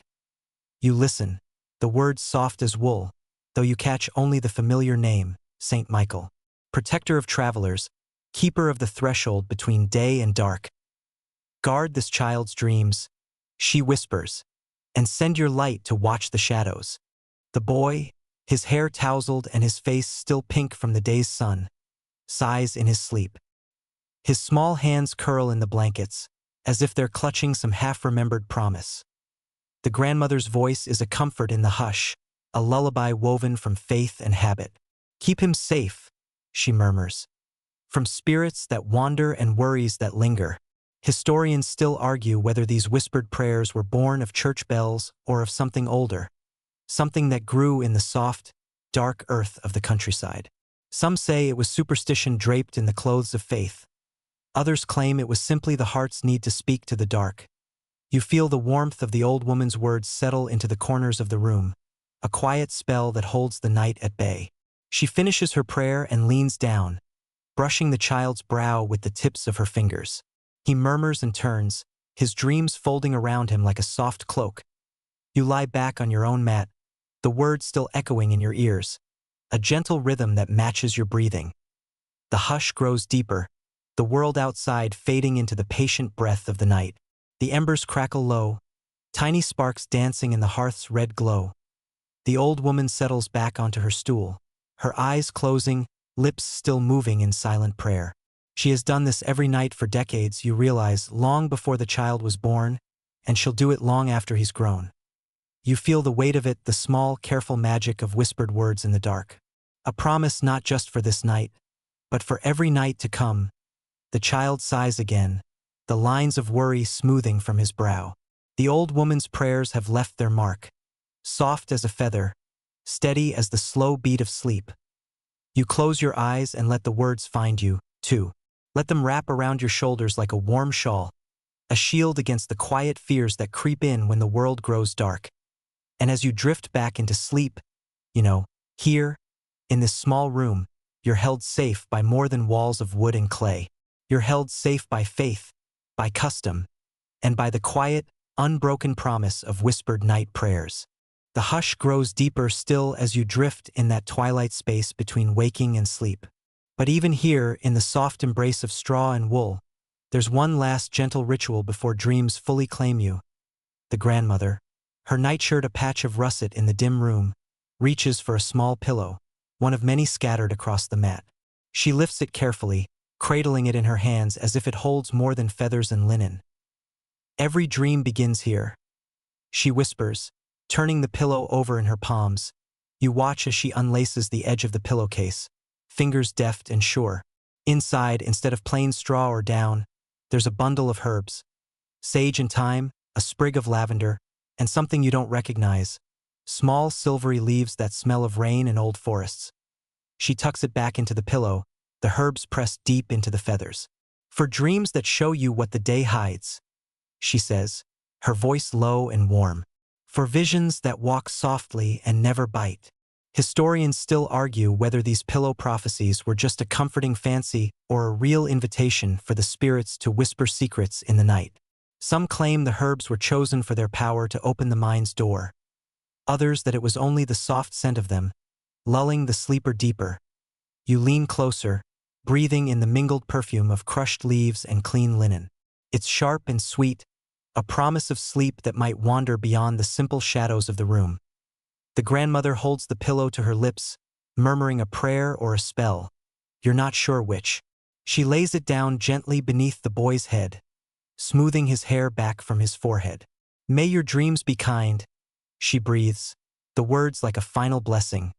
You listen, the words soft as wool, though you catch only the familiar name, Saint Michael, protector of travelers, keeper of the threshold between day and dark. Guard this child's dreams, she whispers, and send your light to watch the shadows. The boy, his hair tousled and his face still pink from the day's sun, sighs in his sleep. His small hands curl in the blankets, as if they're clutching some half-remembered promise. The grandmother's voice is a comfort in the hush, a lullaby woven from faith and habit. Keep him safe, she murmurs, from spirits that wander and worries that linger. Historians still argue whether these whispered prayers were born of church bells or of something older, something that grew in the soft, dark earth of the countryside. Some say it was superstition draped in the clothes of faith. Others claim it was simply the heart's need to speak to the dark. You feel the warmth of the old woman's words settle into the corners of the room, a quiet spell that holds the night at bay. She finishes her prayer and leans down, brushing the child's brow with the tips of her fingers. He murmurs and turns, his dreams folding around him like a soft cloak. You lie back on your own mat, the words still echoing in your ears, a gentle rhythm that matches your breathing. The hush grows deeper, the world outside fading into the patient breath of the night. The embers crackle low, tiny sparks dancing in the hearth's red glow. The old woman settles back onto her stool, her eyes closing, lips still moving in silent prayer. She has done this every night for decades, you realize, long before the child was born, and she'll do it long after he's grown. You feel the weight of it, the small, careful magic of whispered words in the dark. A promise not just for this night, but for every night to come. The child sighs again, the lines of worry smoothing from his brow. The old woman's prayers have left their mark, soft as a feather, steady as the slow beat of sleep. You close your eyes and let the words find you, too. Let them wrap around your shoulders like a warm shawl, a shield against the quiet fears that creep in when the world grows dark. And as you drift back into sleep, here, in this small room, you're held safe by more than walls of wood and clay. You're held safe by faith, by custom, and by the quiet, unbroken promise of whispered night prayers. The hush grows deeper still as you drift in that twilight space between waking and sleep. But even here, in the soft embrace of straw and wool, there's one last gentle ritual before dreams fully claim you. The grandmother, her nightshirt a patch of russet in the dim room, reaches for a small pillow, one of many scattered across the mat. She lifts it carefully, cradling it in her hands as if it holds more than feathers and linen. Every dream begins here, she whispers, turning the pillow over in her palms. You watch as she unlaces the edge of the pillowcase, fingers deft and sure. Inside, instead of plain straw or down, there's a bundle of herbs. Sage and thyme, a sprig of lavender, and something you don't recognize. Small silvery leaves that smell of rain and old forests. She tucks it back into the pillow, the herbs pressed deep into the feathers. For dreams that show you what the day hides, she says, her voice low and warm. For visions that walk softly and never bite. Historians still argue whether these pillow prophecies were just a comforting fancy or a real invitation for the spirits to whisper secrets in the night. Some claim the herbs were chosen for their power to open the mind's door. Others that it was only the soft scent of them, lulling the sleeper deeper. You lean closer, breathing in the mingled perfume of crushed leaves and clean linen. It's sharp and sweet, a promise of sleep that might wander beyond the simple shadows of the room. The grandmother holds the pillow to her lips, murmuring a prayer or a spell. You're not sure which. She lays it down gently beneath the boy's head, smoothing his hair back from his forehead. May your dreams be kind, she breathes, the words like a final blessing.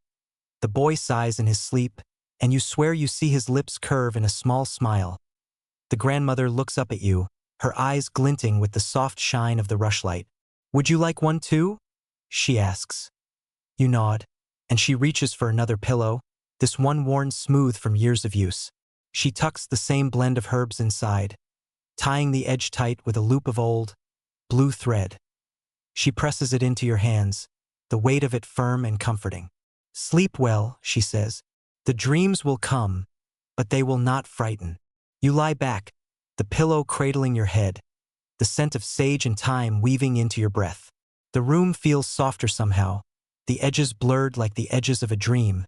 The boy sighs in his sleep, and you swear you see his lips curve in a small smile. The grandmother looks up at you, her eyes glinting with the soft shine of the rushlight. Would you like one too? She asks. You nod, and she reaches for another pillow, this one worn smooth from years of use. She tucks the same blend of herbs inside, tying the edge tight with a loop of old, blue thread. She presses it into your hands, the weight of it firm and comforting. Sleep well, she says. The dreams will come, but they will not frighten. You lie back, the pillow cradling your head, the scent of sage and thyme weaving into your breath. The room feels softer somehow, the edges blurred like the edges of a dream.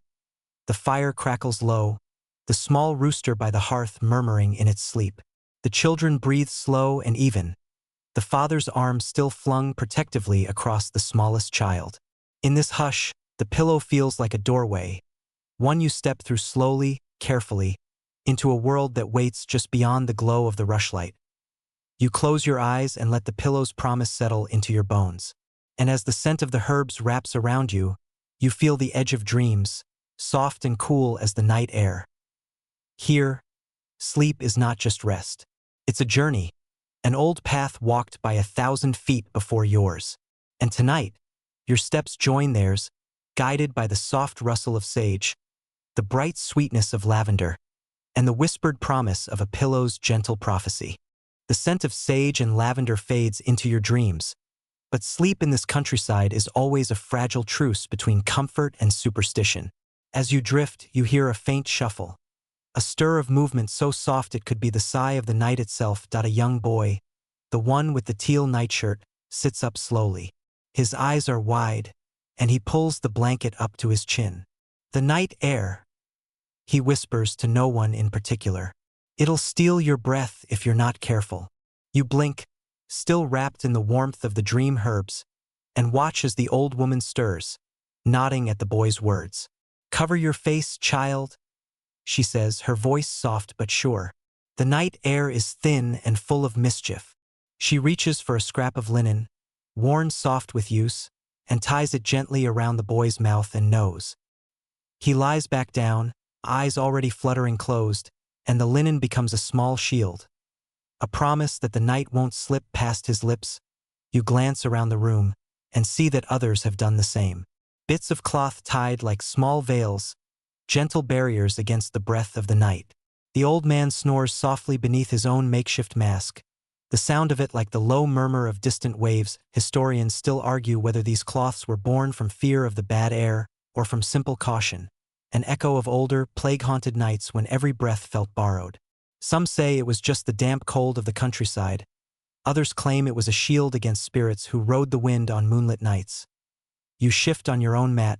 The fire crackles low, the small rooster by the hearth murmuring in its sleep. The children breathe slow and even, the father's arm still flung protectively across the smallest child. In this hush, the pillow feels like a doorway, one you step through slowly, carefully, into a world that waits just beyond the glow of the rushlight. You close your eyes and let the pillow's promise settle into your bones. And as the scent of the herbs wraps around you, you feel the edge of dreams, soft and cool as the night air. Here, sleep is not just rest. It's a journey, an old path walked by 1,000 feet before yours. And tonight, your steps join theirs, guided by the soft rustle of sage, the bright sweetness of lavender, and the whispered promise of a pillow's gentle prophecy. The scent of sage and lavender fades into your dreams, but sleep in this countryside is always a fragile truce between comfort and superstition. As you drift, you hear a faint shuffle, a stir of movement so soft it could be the sigh of the night itself. A young boy, the one with the teal nightshirt, sits up slowly. His eyes are wide, and he pulls the blanket up to his chin. The night air, he whispers to no one in particular. It'll steal your breath if you're not careful. You blink, still wrapped in the warmth of the dream herbs, and watch as the old woman stirs, nodding at the boy's words. Cover your face, child, she says, her voice soft but sure. The night air is thin and full of mischief. She reaches for a scrap of linen, worn soft with use, and ties it gently around the boy's mouth and nose. He lies back down, eyes already fluttering closed, and the linen becomes a small shield. A promise that the night won't slip past his lips. You glance around the room and see that others have done the same. Bits of cloth tied like small veils, gentle barriers against the breath of the night. The old man snores softly beneath his own makeshift mask, the sound of it like the low murmur of distant waves. Historians still argue whether these cloths were born from fear of the bad air or from simple caution, an echo of older, plague-haunted nights when every breath felt borrowed. Some say it was just the damp cold of the countryside. Others claim it was a shield against spirits who rode the wind on moonlit nights. You shift on your own mat,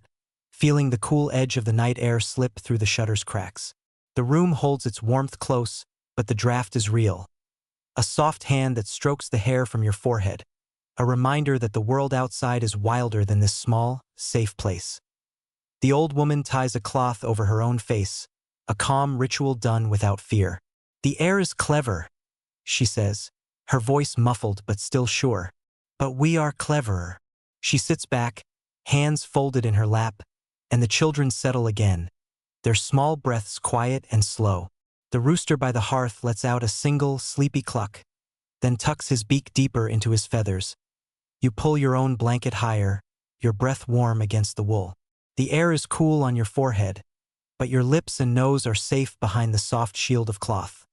feeling the cool edge of the night air slip through the shutter's cracks. The room holds its warmth close, but the draft is real. A soft hand that strokes the hair from your forehead, a reminder that the world outside is wilder than this small, safe place. The old woman ties a cloth over her own face, a calm ritual done without fear. "The air is clever," she says, her voice muffled but still sure. "But we are cleverer." She sits back, hands folded in her lap, and the children settle again, their small breaths quiet and slow. The rooster by the hearth lets out a single, sleepy cluck, then tucks his beak deeper into his feathers. You pull your own blanket higher, your breath warm against the wool. The air is cool on your forehead, but your lips and nose are safe behind the soft shield of cloth.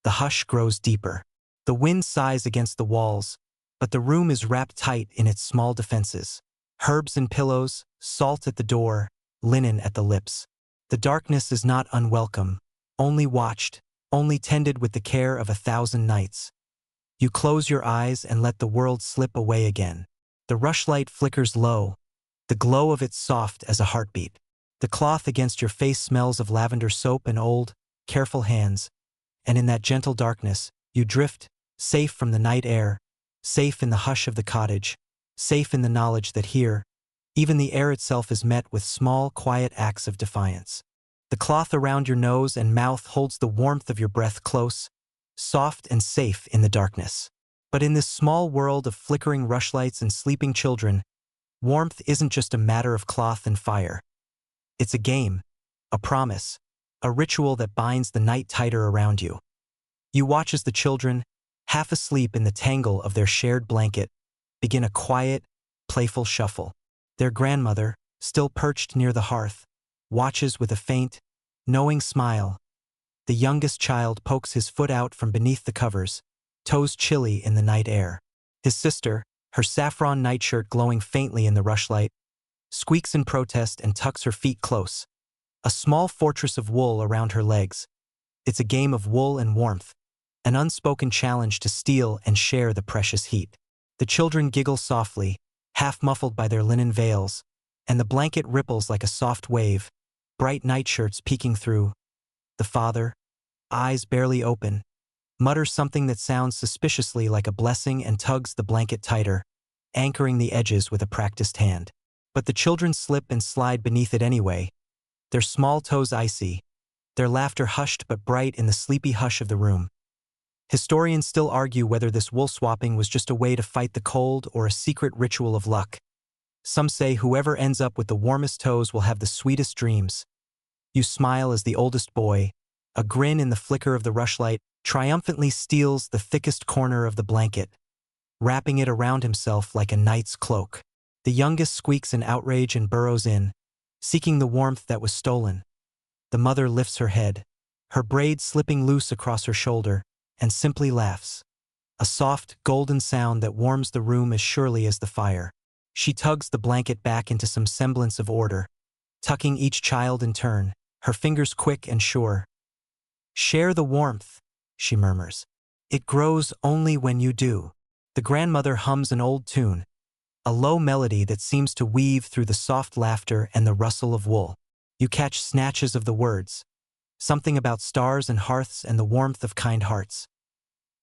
The hush grows deeper. The wind sighs against the walls, but the room is wrapped tight in its small defenses. Herbs and pillows, salt at the door, linen at the lips. The darkness is not unwelcome, only watched, only tended with the care of 1,000 nights. You close your eyes and let the world slip away again. The rushlight flickers low, the glow of it soft as a heartbeat. The cloth against your face smells of lavender soap and old, careful hands, and in that gentle darkness, you drift, safe from the night air, safe in the hush of the cottage, safe in the knowledge that here, even the air itself is met with small, quiet acts of defiance. The cloth around your nose and mouth holds the warmth of your breath close, soft and safe in the darkness. But in this small world of flickering rushlights and sleeping children, warmth isn't just a matter of cloth and fire. It's a game, a promise, a ritual that binds the night tighter around you. You watch as the children, half asleep in the tangle of their shared blanket, begin a quiet, playful shuffle. Their grandmother, still perched near the hearth, watches with a faint, knowing smile. The youngest child pokes his foot out from beneath the covers, toes chilly in the night air. His sister, her saffron nightshirt glowing faintly in the rushlight, squeaks in protest and tucks her feet close, a small fortress of wool around her legs. It's a game of wool and warmth, an unspoken challenge to steal and share the precious heat. The children giggle softly, half muffled by their linen veils, and the blanket ripples like a soft wave, bright nightshirts peeking through. The father, eyes barely open, mutters something that sounds suspiciously like a blessing and tugs the blanket tighter, anchoring the edges with a practiced hand. But the children slip and slide beneath it anyway, their small toes icy, their laughter hushed but bright in the sleepy hush of the room. Historians still argue whether this wool swapping was just a way to fight the cold or a secret ritual of luck. Some say whoever ends up with the warmest toes will have the sweetest dreams. You smile as the oldest boy, a grin in the flicker of the rushlight, triumphantly steals the thickest corner of the blanket, wrapping it around himself like a knight's cloak. The youngest squeaks in outrage and burrows in, seeking the warmth that was stolen. The mother lifts her head, her braid slipping loose across her shoulder, and simply laughs. A soft, golden sound that warms the room as surely as the fire. She tugs the blanket back into some semblance of order, tucking each child in turn, her fingers quick and sure. "Share the warmth," she murmurs. "It grows only when you do." The grandmother hums an old tune, a low melody that seems to weave through the soft laughter and the rustle of wool. You catch snatches of the words, something about stars and hearths and the warmth of kind hearts.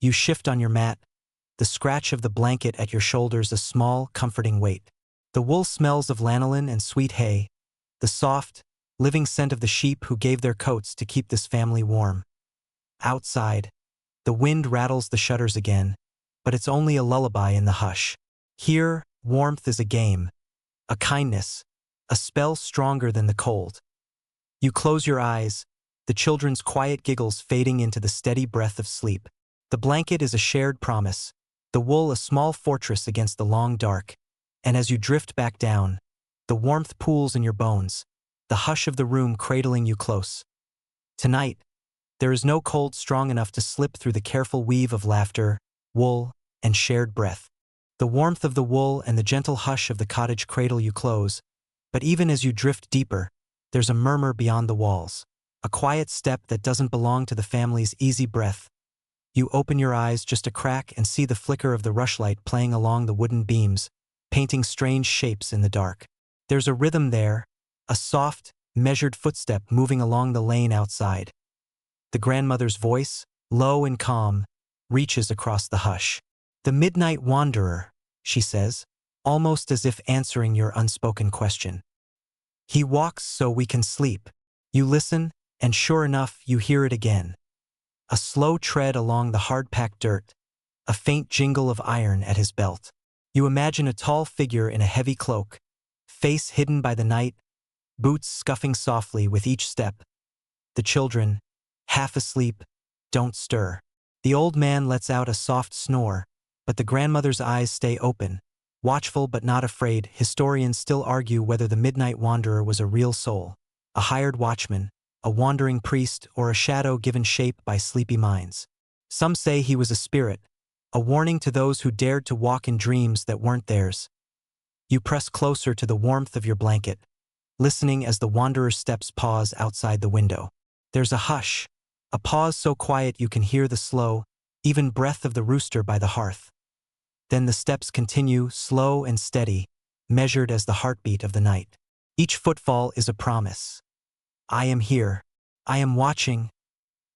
You shift on your mat, the scratch of the blanket at your shoulders a small, comforting weight. The wool smells of lanolin and sweet hay, the soft, living scent of the sheep who gave their coats to keep this family warm. Outside, the wind rattles the shutters again, but it's only a lullaby in the hush. Here, warmth is a game, a kindness, a spell stronger than the cold. You close your eyes, the children's quiet giggles fading into the steady breath of sleep. The blanket is a shared promise, the wool a small fortress against the long dark, and as you drift back down, the warmth pools in your bones, the hush of the room cradling you close. Tonight, there is no cold strong enough to slip through the careful weave of laughter, wool, and shared breath. The warmth of the wool and the gentle hush of the cottage cradle you close, but even as you drift deeper, there's a murmur beyond the walls, a quiet step that doesn't belong to the family's easy breath. You open your eyes just a crack and see the flicker of the rushlight playing along the wooden beams, painting strange shapes in the dark. There's a rhythm there, a soft, measured footstep moving along the lane outside. The grandmother's voice, low and calm, reaches across the hush. "The midnight wanderer," she says, almost as if answering your unspoken question. "He walks so we can sleep." You listen, and sure enough, you hear it again. A slow tread along the hard-packed dirt, a faint jingle of iron at his belt. You imagine a tall figure in a heavy cloak, face hidden by the night, boots scuffing softly with each step. The children, half asleep, don't stir. The old man lets out a soft snore, but the grandmother's eyes stay open, watchful but not afraid. Historians still argue whether the midnight wanderer was a real soul, a hired watchman, a wandering priest, or a shadow given shape by sleepy minds. Some say he was a spirit, a warning to those who dared to walk in dreams that weren't theirs. You press closer to the warmth of your blanket, listening as the wanderer's steps pause outside the window. There's a hush, a pause so quiet you can hear the slow, even breath of the rooster by the hearth. Then the steps continue, slow and steady, measured as the heartbeat of the night. Each footfall is a promise. "I am here. I am watching."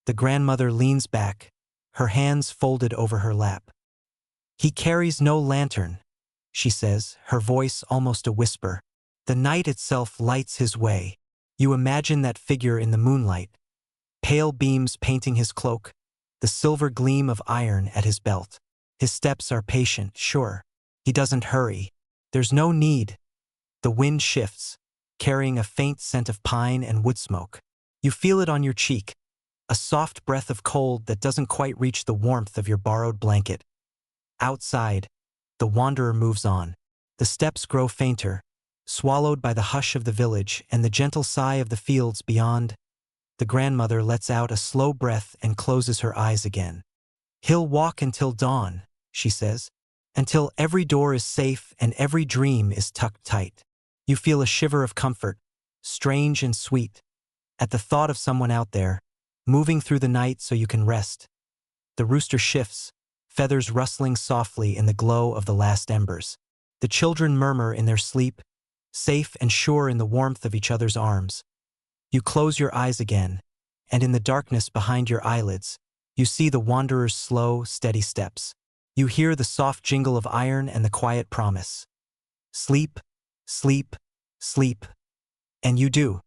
The grandmother leans back, her hands folded over her lap. "He carries no lantern," she says, her voice almost a whisper. "The night itself lights his way." You imagine that figure in the moonlight, pale beams painting his cloak, the silver gleam of iron at his belt. His steps are patient, sure. He doesn't hurry. There's no need. The wind shifts, carrying a faint scent of pine and wood smoke. You feel it on your cheek, a soft breath of cold that doesn't quite reach the warmth of your borrowed blanket. Outside, the wanderer moves on. The steps grow fainter, swallowed by the hush of the village and the gentle sigh of the fields beyond. The grandmother lets out a slow breath and closes her eyes again. "He'll walk until dawn," she says, "until every door is safe and every dream is tucked tight." You feel a shiver of comfort, strange and sweet, at the thought of someone out there, moving through the night so you can rest. The rooster shifts, feathers rustling softly in the glow of the last embers. The children murmur in their sleep, safe and sure in the warmth of each other's arms. You close your eyes again, and in the darkness behind your eyelids, you see the wanderer's slow, steady steps. You hear the soft jingle of iron and the quiet promise. Sleep, sleep, sleep. And you do.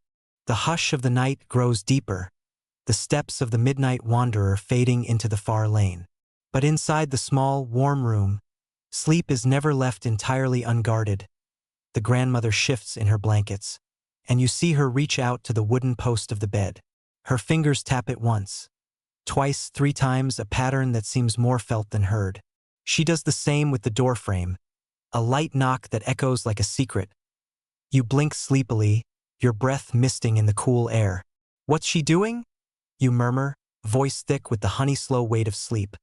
The hush of the night grows deeper, the steps of the midnight wanderer fading into the far lane. But inside the small, warm room, sleep is never left entirely unguarded. The grandmother shifts in her blankets, and you see her reach out to the wooden post of the bed. Her fingers tap it once, twice, 3 times, a pattern that seems more felt than heard. She does the same with the doorframe, a light knock that echoes like a secret. You blink sleepily, your breath misting in the cool air. "What's she doing?" you murmur, voice thick with the honey-slow weight of sleep.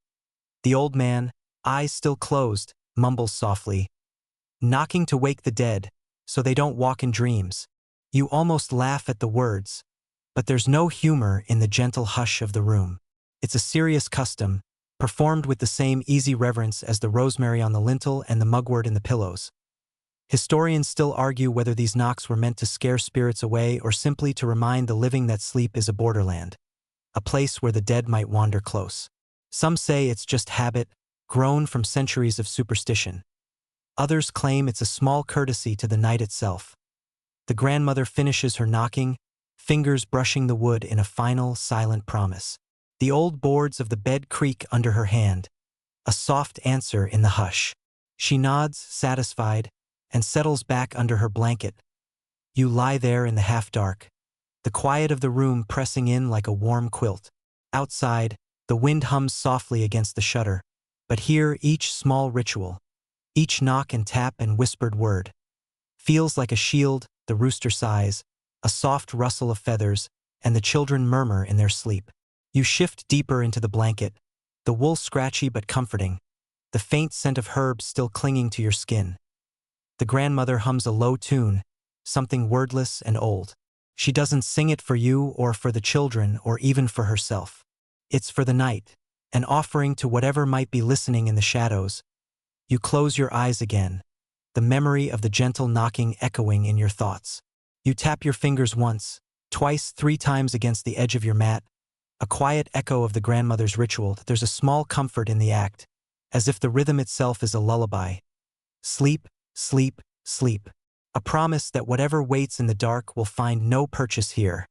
The old man, eyes still closed, mumbles softly, "Knocking to wake the dead, so they don't walk in dreams." You almost laugh at the words, but there's no humor in the gentle hush of the room. It's a serious custom, performed with the same easy reverence as the rosemary on the lintel and the mugwort in the pillows. Historians still argue whether these knocks were meant to scare spirits away or simply to remind the living that sleep is a borderland, a place where the dead might wander close. Some say it's just habit, grown from centuries of superstition. Others claim it's a small courtesy to the night itself. The grandmother finishes her knocking, fingers brushing the wood in a final, silent promise. The old boards of the bed creak under her hand, a soft answer in the hush. She nods, satisfied, and settles back under her blanket. You lie there in the half-dark, the quiet of the room pressing in like a warm quilt. Outside, the wind hums softly against the shutter, but here each small ritual, each knock and tap and whispered word, feels like a shield. The rooster sighs, a soft rustle of feathers, and the children murmur in their sleep. You shift deeper into the blanket, the wool scratchy but comforting, the faint scent of herbs still clinging to your skin. The grandmother hums a low tune, something wordless and old. She doesn't sing it for you or for the children or even for herself. It's for the night, an offering to whatever might be listening in the shadows. You close your eyes again, the memory of the gentle knocking echoing in your thoughts. You tap your fingers once, twice, 3 times against the edge of your mat, a quiet echo of the grandmother's ritual. There's a small comfort in the act, as if the rhythm itself is a lullaby. Sleep, sleep, sleep. A promise that whatever waits in the dark will find no purchase here.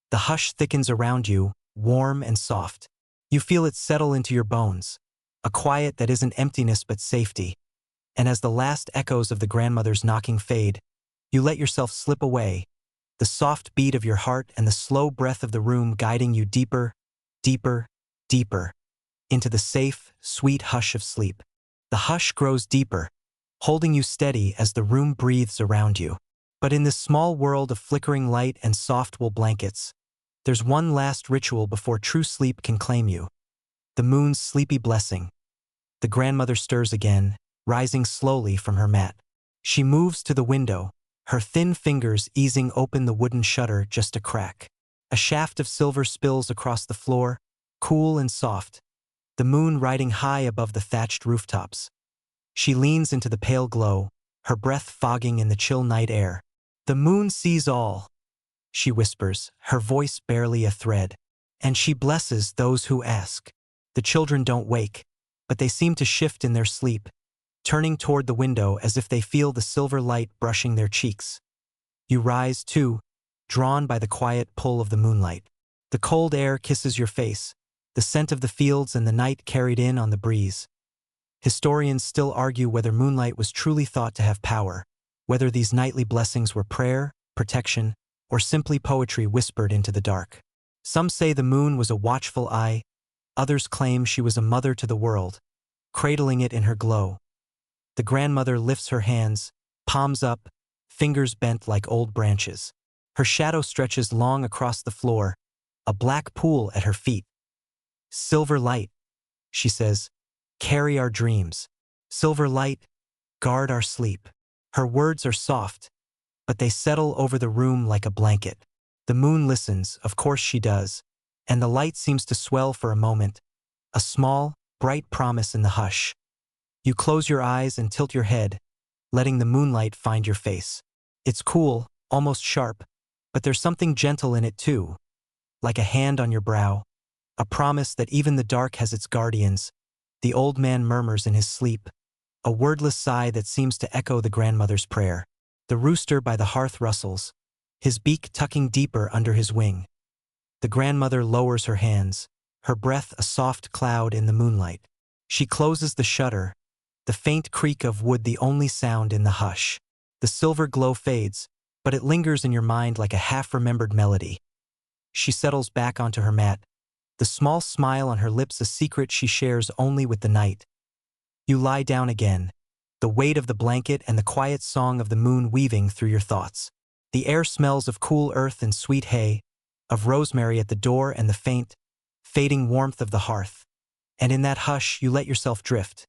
The hush thickens around you, warm and soft. You feel it settle into your bones, a quiet that isn't emptiness but safety. And as the last echoes of the grandmother's knocking fade, you let yourself slip away, the soft beat of your heart and the slow breath of the room guiding you deeper, deeper, deeper, into the safe, sweet hush of sleep. The hush grows deeper, holding you steady as the room breathes around you. But in this small world of flickering light and soft wool blankets, there's one last ritual before true sleep can claim you. The moon's sleepy blessing. The grandmother stirs again, rising slowly from her mat. She moves to the window, her thin fingers easing open the wooden shutter just a crack. A shaft of silver spills across the floor, cool and soft, the moon riding high above the thatched rooftops. She leans into the pale glow, her breath fogging in the chill night air. The moon sees all, she whispers, her voice barely a thread, and she blesses those who ask. The children don't wake, but they seem to shift in their sleep, turning toward the window as if they feel the silver light brushing their cheeks. You rise, too, drawn by the quiet pull of the moonlight. The cold air kisses your face, the scent of the fields and the night carried in on the breeze. Historians still argue whether moonlight was truly thought to have power, whether these nightly blessings were prayer, protection, or simply poetry whispered into the dark. Some say the moon was a watchful eye, others claim she was a mother to the world, cradling it in her glow. The grandmother lifts her hands, palms up, fingers bent like old branches. Her shadow stretches long across the floor, a black pool at her feet. Silver light, she says, carry our dreams. Silver light, guard our sleep. Her words are soft, but they settle over the room like a blanket. The moon listens, of course she does, and the light seems to swell for a moment, a small, bright promise in the hush. You close your eyes and tilt your head, letting the moonlight find your face. It's cool, almost sharp, but there's something gentle in it too, like a hand on your brow, a promise that even the dark has its guardians. The old man murmurs in his sleep, a wordless sigh that seems to echo the grandmother's prayer. The rooster by the hearth rustles, his beak tucking deeper under his wing. The grandmother lowers her hands, her breath a soft cloud in the moonlight. She closes the shutter, the faint creak of wood the only sound in the hush. The silver glow fades, but it lingers in your mind like a half-remembered melody. She settles back onto her mat, the small smile on her lips a secret she shares only with the night. You lie down again, the weight of the blanket and the quiet song of the moon weaving through your thoughts. The air smells of cool earth and sweet hay, of rosemary at the door and the faint, fading warmth of the hearth. And in that hush you let yourself drift,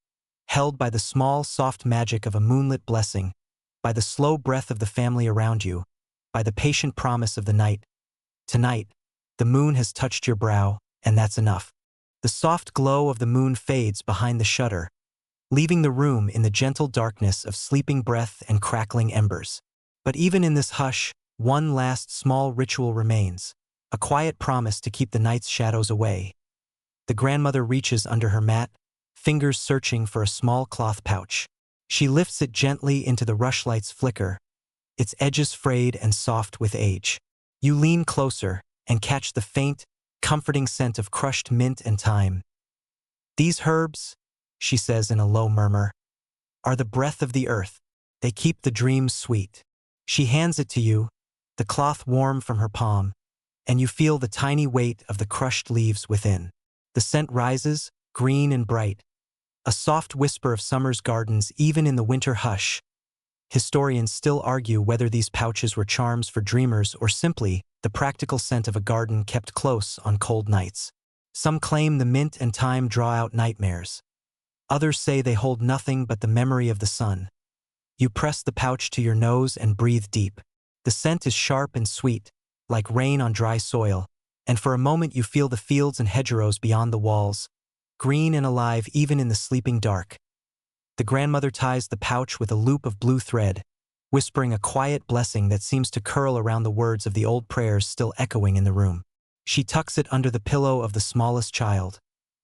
held by the small, soft magic of a moonlit blessing, by the slow breath of the family around you, by the patient promise of the night. Tonight, the moon has touched your brow, and that's enough. The soft glow of the moon fades behind the shutter, leaving the room in the gentle darkness of sleeping breath and crackling embers. But even in this hush, one last small ritual remains, a quiet promise to keep the night's shadows away. The grandmother reaches under her mat, fingers searching for a small cloth pouch. She lifts it gently into the rushlight's flicker, its edges frayed and soft with age. You lean closer and catch the faint, comforting scent of crushed mint and thyme. "These herbs," she says in a low murmur, "are the breath of the earth. They keep the dreams sweet." She hands it to you, the cloth warm from her palm, and you feel the tiny weight of the crushed leaves within. The scent rises, green and bright, a soft whisper of summer's gardens even in the winter hush. Historians still argue whether these pouches were charms for dreamers or simply the practical scent of a garden kept close on cold nights. Some claim the mint and thyme draw out nightmares. Others say they hold nothing but the memory of the sun. You press the pouch to your nose and breathe deep. The scent is sharp and sweet, like rain on dry soil, and for a moment you feel the fields and hedgerows beyond the walls, green and alive even in the sleeping dark. The grandmother ties the pouch with a loop of blue thread, whispering a quiet blessing that seems to curl around the words of the old prayers still echoing in the room. She tucks it under the pillow of the smallest child,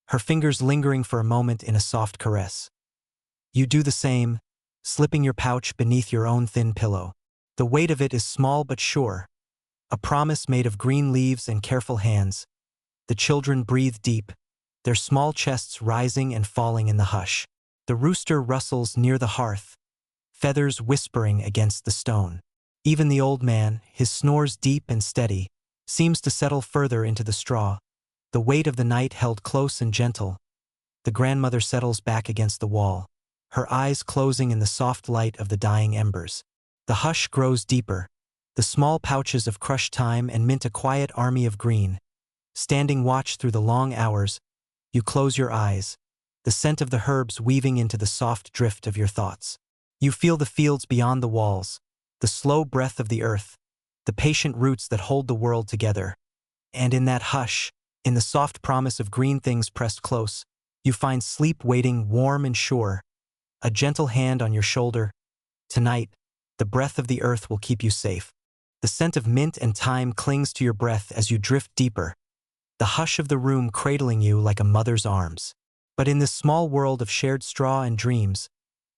her fingers lingering for a moment in a soft caress. You do the same, slipping your pouch beneath your own thin pillow. The weight of it is small but sure, a promise made of green leaves and careful hands. The children breathe deep, their small chests rising and falling in the hush. The rooster rustles near the hearth, feathers whispering against the stone. Even the old man, his snores deep and steady, seems to settle further into the straw, the weight of the night held close and gentle. The grandmother settles back against the wall, her eyes closing in the soft light of the dying embers. The hush grows deeper, the small pouches of crushed thyme and mint a quiet army of green. Standing watch through the long hours, you close your eyes, the scent of the herbs weaving into the soft drift of your thoughts. You feel the fields beyond the walls, the slow breath of the earth, the patient roots that hold the world together. And in that hush, in the soft promise of green things pressed close, you find sleep waiting warm and sure, a gentle hand on your shoulder. Tonight, the breath of the earth will keep you safe. The scent of mint and thyme clings to your breath as you drift deeper, the hush of the room cradling you like a mother's arms. But in this small world of shared straw and dreams,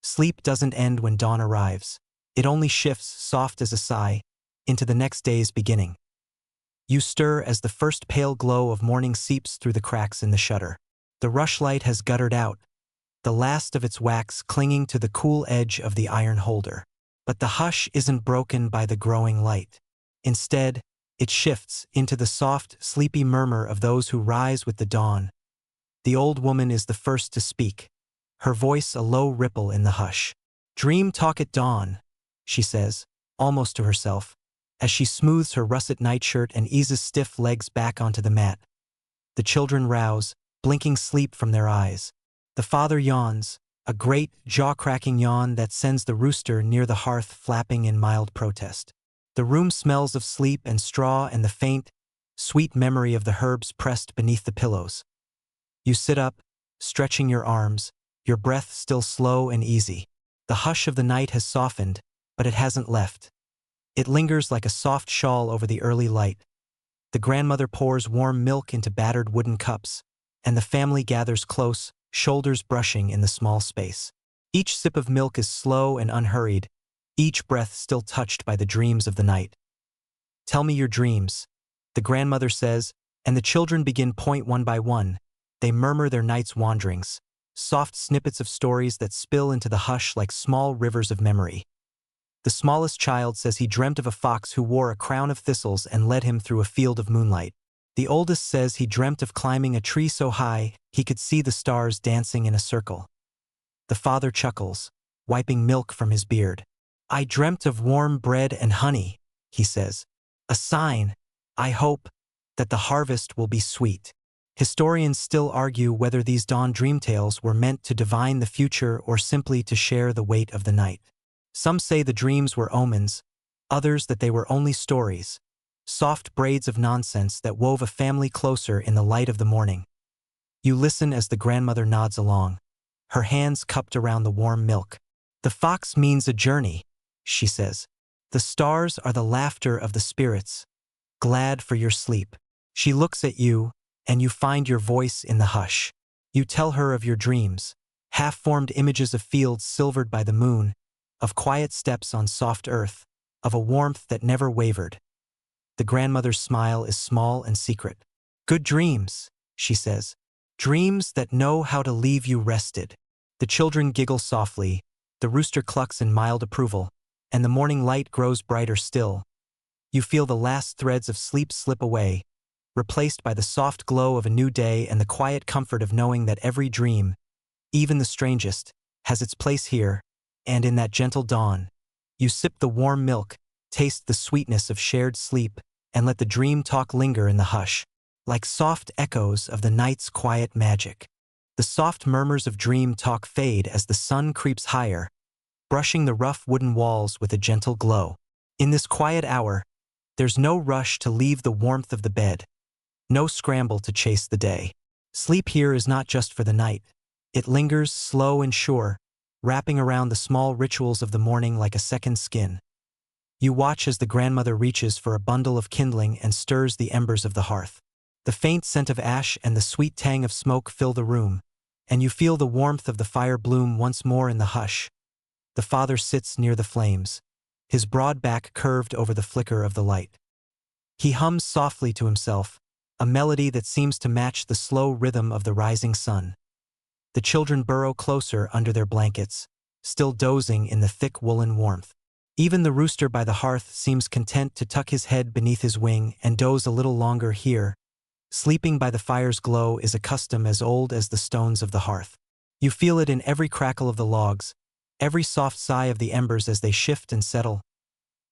sleep doesn't end when dawn arrives. It only shifts, soft as a sigh, into the next day's beginning. You stir as the first pale glow of morning seeps through the cracks in the shutter. The rushlight has guttered out, the last of its wax clinging to the cool edge of the iron holder. But the hush isn't broken by the growing light. Instead, it shifts into the soft, sleepy murmur of those who rise with the dawn. The old woman is the first to speak, her voice a low ripple in the hush. "Dream talk at dawn," she says, almost to herself, as she smooths her russet nightshirt and eases stiff legs back onto the mat. The children rouse, blinking sleep from their eyes. The father yawns, a great, jaw-cracking yawn that sends the rooster near the hearth flapping in mild protest. The room smells of sleep and straw and the faint, sweet memory of the herbs pressed beneath the pillows. You sit up, stretching your arms, your breath still slow and easy. The hush of the night has softened, but it hasn't left. It lingers like a soft shawl over the early light. The grandmother pours warm milk into battered wooden cups, and the family gathers close, shoulders brushing in the small space. Each sip of milk is slow and unhurried, each breath still touched by the dreams of the night. "Tell me your dreams," the grandmother says, and the children begin point one by one. They murmur their night's wanderings, soft snippets of stories that spill into the hush like small rivers of memory. The smallest child says he dreamt of a fox who wore a crown of thistles and led him through a field of moonlight. The oldest says he dreamt of climbing a tree so high he could see the stars dancing in a circle. The father chuckles, wiping milk from his beard. "I dreamt of warm bread and honey," he says. "A sign, I hope, that the harvest will be sweet." Historians still argue whether these dawn dream tales were meant to divine the future or simply to share the weight of the night. Some say the dreams were omens, others that they were only stories, soft braids of nonsense that wove a family closer in the light of the morning. You listen as the grandmother nods along, her hands cupped around the warm milk. "The fox means a journey," she says. "The stars are the laughter of the spirits, glad for your sleep." She looks at you, and you find your voice in the hush. You tell her of your dreams, half-formed images of fields silvered by the moon, of quiet steps on soft earth, of a warmth that never wavered. The grandmother's smile is small and secret. Good dreams, she says. Dreams that know how to leave you rested. The children giggle softly, the rooster clucks in mild approval, and the morning light grows brighter still. You feel the last threads of sleep slip away, replaced by the soft glow of a new day and the quiet comfort of knowing that every dream, even the strangest, has its place here, and in that gentle dawn. You sip the warm milk, taste the sweetness of shared sleep, and let the dream talk linger in the hush, like soft echoes of the night's quiet magic. The soft murmurs of dream talk fade as the sun creeps higher, brushing the rough wooden walls with a gentle glow. In this quiet hour, there's no rush to leave the warmth of the bed, no scramble to chase the day. Sleep here is not just for the night. It lingers slow and sure, wrapping around the small rituals of the morning like a second skin. You watch as the grandmother reaches for a bundle of kindling and stirs the embers of the hearth. The faint scent of ash and the sweet tang of smoke fill the room, and you feel the warmth of the fire bloom once more in the hush. The father sits near the flames, his broad back curved over the flicker of the light. He hums softly to himself, a melody that seems to match the slow rhythm of the rising sun. The children burrow closer under their blankets, still dozing in the thick woolen warmth. Even the rooster by the hearth seems content to tuck his head beneath his wing and doze a little longer here. Sleeping by the fire's glow is a custom as old as the stones of the hearth. You feel it in every crackle of the logs, every soft sigh of the embers as they shift and settle.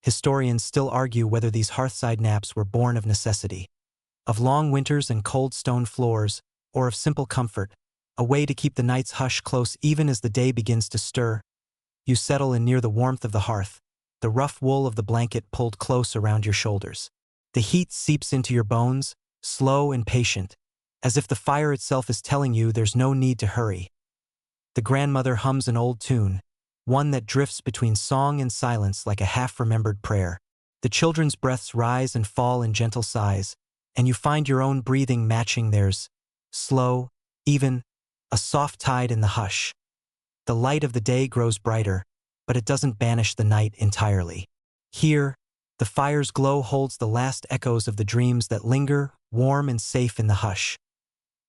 Historians still argue whether these hearthside naps were born of necessity, of long winters and cold stone floors, or of simple comfort, a way to keep the night's hush close even as the day begins to stir. You settle in near the warmth of the hearth, the rough wool of the blanket pulled close around your shoulders. The heat seeps into your bones, slow and patient, as if the fire itself is telling you there's no need to hurry. The grandmother hums an old tune, one that drifts between song and silence like a half-remembered prayer. The children's breaths rise and fall in gentle sighs, and you find your own breathing matching theirs, slow, even, a soft tide in the hush. The light of the day grows brighter, but it doesn't banish the night entirely. Here, the fire's glow holds the last echoes of the dreams that linger, warm and safe in the hush.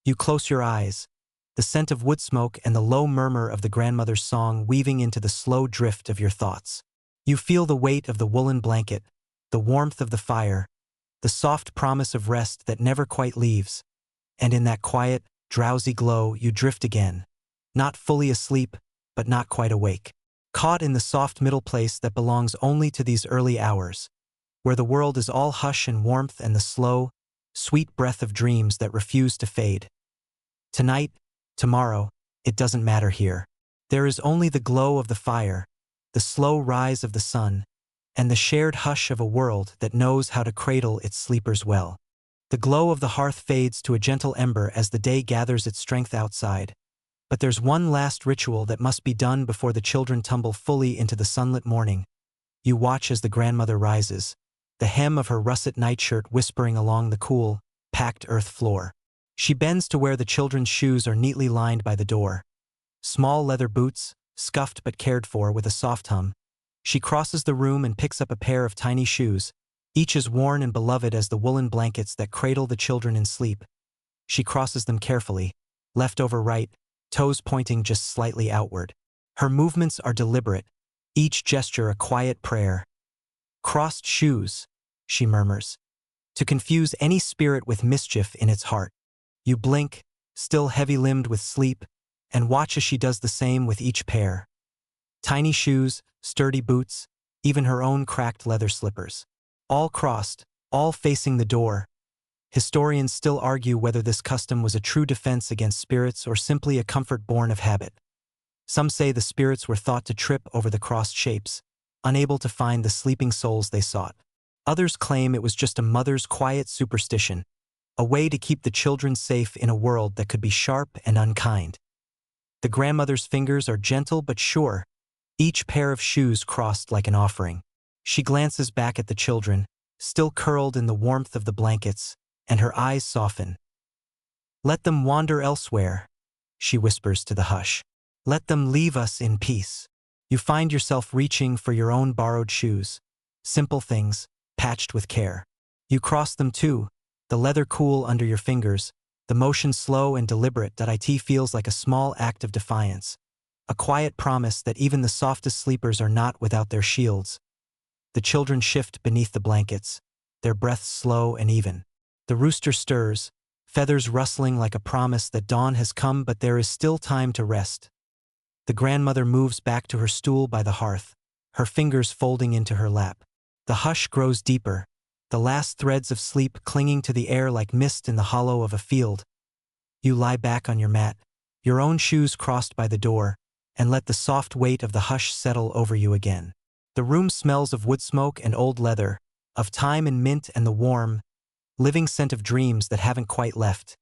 You close your eyes, the scent of wood smoke and the low murmur of the grandmother's song weaving into the slow drift of your thoughts. You feel the weight of the woolen blanket, the warmth of the fire, the soft promise of rest that never quite leaves, and in that quiet, drowsy glow you drift again, not fully asleep, but not quite awake, caught in the soft middle place that belongs only to these early hours, where the world is all hush and warmth and the slow, sweet breath of dreams that refuse to fade. Tonight, tomorrow, it doesn't matter here. There is only the glow of the fire, the slow rise of the sun, and the shared hush of a world that knows how to cradle its sleepers well. The glow of the hearth fades to a gentle ember as the day gathers its strength outside. But there's one last ritual that must be done before the children tumble fully into the sunlit morning. You watch as the grandmother rises, the hem of her russet nightshirt whispering along the cool, packed earth floor. She bends to where the children's shoes are neatly lined by the door. Small leather boots, scuffed but cared for with a soft hum. She crosses the room and picks up a pair of tiny shoes, each as worn and beloved as the woolen blankets that cradle the children in sleep. She crosses them carefully, left over right, toes pointing just slightly outward. Her movements are deliberate, each gesture a quiet prayer. Crossed shoes, she murmurs, to confuse any spirit with mischief in its heart. You blink, still heavy-limbed with sleep, and watch as she does the same with each pair. Tiny shoes, sturdy boots, even her own cracked leather slippers. All crossed, all facing the door. Historians still argue whether this custom was a true defense against spirits or simply a comfort born of habit. Some say the spirits were thought to trip over the crossed shapes, unable to find the sleeping souls they sought. Others claim it was just a mother's quiet superstition, a way to keep the children safe in a world that could be sharp and unkind. The grandmother's fingers are gentle but sure, each pair of shoes crossed like an offering. She glances back at the children, still curled in the warmth of the blankets, and her eyes soften. "Let them wander elsewhere," she whispers to the hush. "Let them leave us in peace." You find yourself reaching for your own borrowed shoes, simple things, patched with care. You cross them too, the leather cool under your fingers, the motion slow and deliberate that it feels like a small act of defiance. A quiet promise that even the softest sleepers are not without their shields. The children shift beneath the blankets, their breaths slow and even. The rooster stirs, feathers rustling like a promise that dawn has come but there is still time to rest. The grandmother moves back to her stool by the hearth, her fingers folding into her lap. The hush grows deeper, the last threads of sleep clinging to the air like mist in the hollow of a field. You lie back on your mat, your own shoes crossed by the door, and let the soft weight of the hush settle over you again. The room smells of wood smoke and old leather, of thyme and mint and the warm, living scent of dreams that haven't quite left.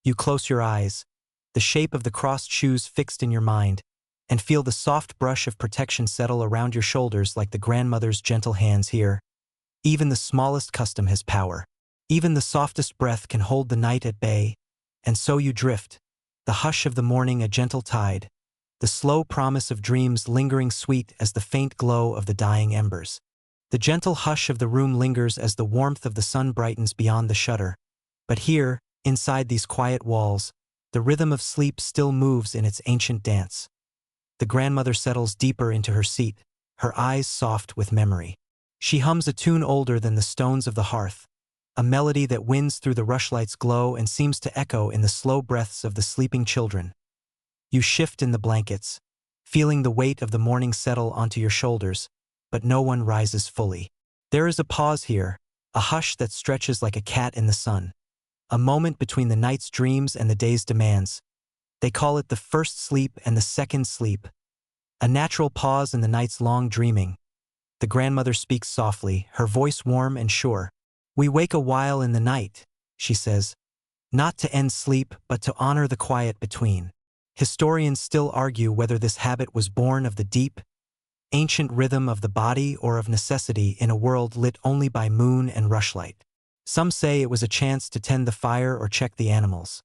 You close your eyes, the shape of the crossed shoes fixed in your mind, and feel the soft brush of protection settle around your shoulders like the grandmother's gentle hands here. Even the smallest custom has power. Even the softest breath can hold the night at bay. And so you drift, the hush of the morning a gentle tide, the slow promise of dreams lingering sweet as the faint glow of the dying embers. The gentle hush of the room lingers as the warmth of the sun brightens beyond the shutter. But here, inside these quiet walls, the rhythm of sleep still moves in its ancient dance. The grandmother settles deeper into her seat, her eyes soft with memory. She hums a tune older than the stones of the hearth, a melody that wins through the rushlight's glow and seems to echo in the slow breaths of the sleeping children. You shift in the blankets, feeling the weight of the morning settle onto your shoulders, but no one rises fully. There is a pause here, a hush that stretches like a cat in the sun, a moment between the night's dreams and the day's demands. They call it the first sleep and the second sleep, a natural pause in the night's long dreaming. The grandmother speaks softly, her voice warm and sure. We wake a while in the night, she says, not to end sleep but to honor the quiet between. Historians still argue whether this habit was born of the deep, ancient rhythm of the body or of necessity in a world lit only by moon and rushlight. Some say it was a chance to tend the fire or check the animals.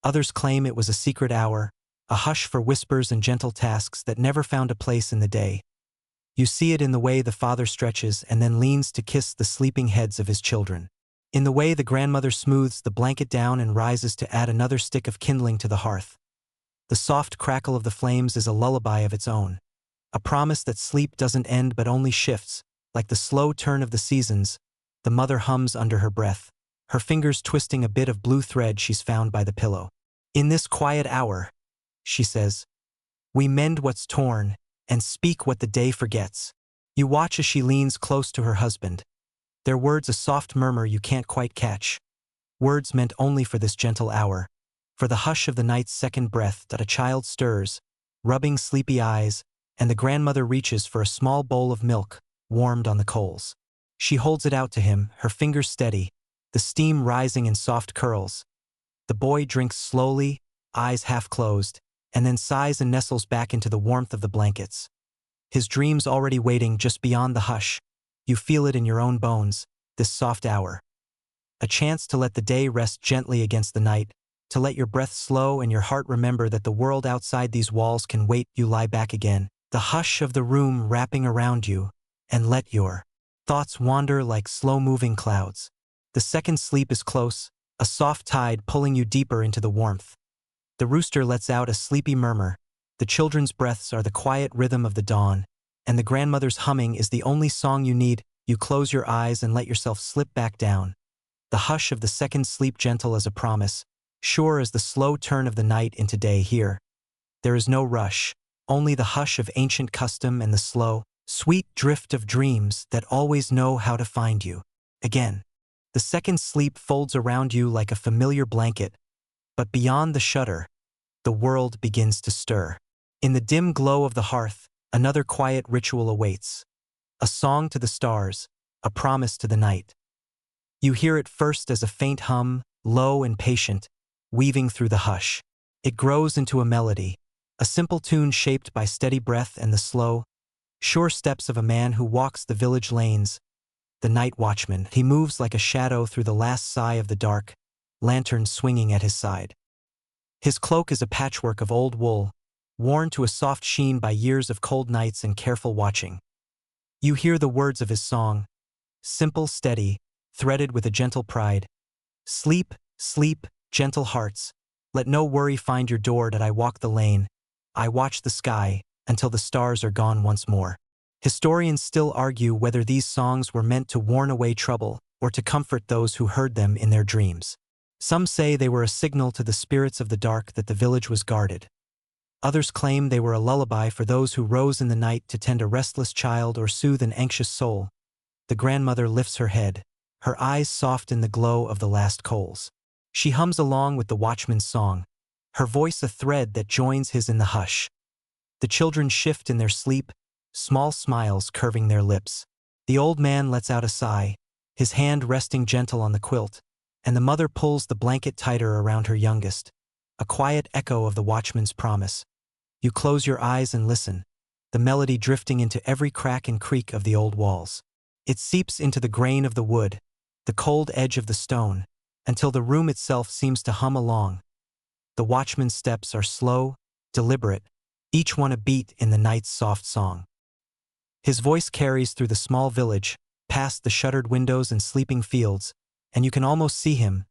Others claim it was a secret hour, a hush for whispers and gentle tasks that never found a place in the day. You see it in the way the father stretches and then leans to kiss the sleeping heads of his children. In the way the grandmother smooths the blanket down and rises to add another stick of kindling to the hearth. The soft crackle of the flames is a lullaby of its own, a promise that sleep doesn't end but only shifts, like the slow turn of the seasons. The mother hums under her breath, her fingers twisting a bit of blue thread she's found by the pillow. In this quiet hour, she says, we mend what's torn and speak what the day forgets. You watch as she leans close to her husband, their words a soft murmur you can't quite catch, words meant only for this gentle hour, for the hush of the night's second breath that a child stirs, rubbing sleepy eyes, and the grandmother reaches for a small bowl of milk, warmed on the coals. She holds it out to him, her fingers steady, the steam rising in soft curls. The boy drinks slowly, eyes half closed, and then sighs and nestles back into the warmth of the blankets. His dreams already waiting just beyond the hush. You feel it in your own bones, this soft hour. A chance to let the day rest gently against the night, to let your breath slow and your heart remember that the world outside these walls can wait. You lie back again, the hush of the room wrapping around you, and let your thoughts wander like slow-moving clouds. The second sleep is close, a soft tide pulling you deeper into the warmth. The rooster lets out a sleepy murmur, the children's breaths are the quiet rhythm of the dawn, and the grandmother's humming is the only song you need. You close your eyes and let yourself slip back down. The hush of the second sleep gentle as a promise, sure as the slow turn of the night into day here. There is no rush, only the hush of ancient custom and the slow, sweet drift of dreams that always know how to find you. Again, the second sleep folds around you like a familiar blanket, but beyond the shutter, the world begins to stir. In the dim glow of the hearth, another quiet ritual awaits. A song to the stars, a promise to the night. You hear it first as a faint hum, low and patient, weaving through the hush. It grows into a melody, a simple tune shaped by steady breath and the slow, sure steps of a man who walks the village lanes. The night watchman, he moves like a shadow through the last sigh of the dark, lantern swinging at his side. His cloak is a patchwork of old wool, worn to a soft sheen by years of cold nights and careful watching. You hear the words of his song, simple, steady, threaded with a gentle pride. Sleep, sleep, gentle hearts. Let no worry find your door that I walk the lane. I watch the sky until the stars are gone once more. Historians still argue whether these songs were meant to warn away trouble or to comfort those who heard them in their dreams. Some say they were a signal to the spirits of the dark that the village was guarded. Others claim they were a lullaby for those who rose in the night to tend a restless child or soothe an anxious soul. The grandmother lifts her head, her eyes soft in the glow of the last coals. She hums along with the watchman's song, her voice a thread that joins his in the hush. The children shift in their sleep, small smiles curving their lips. The old man lets out a sigh, his hand resting gentle on the quilt, and the mother pulls the blanket tighter around her youngest, a quiet echo of the watchman's promise. You close your eyes and listen, the melody drifting into every crack and creak of the old walls. It seeps into the grain of the wood, the cold edge of the stone, until the room itself seems to hum along. The watchman's steps are slow, deliberate, each one a beat in the night's soft song. His voice carries through the small village, past the shuttered windows and sleeping fields, and you can almost see him,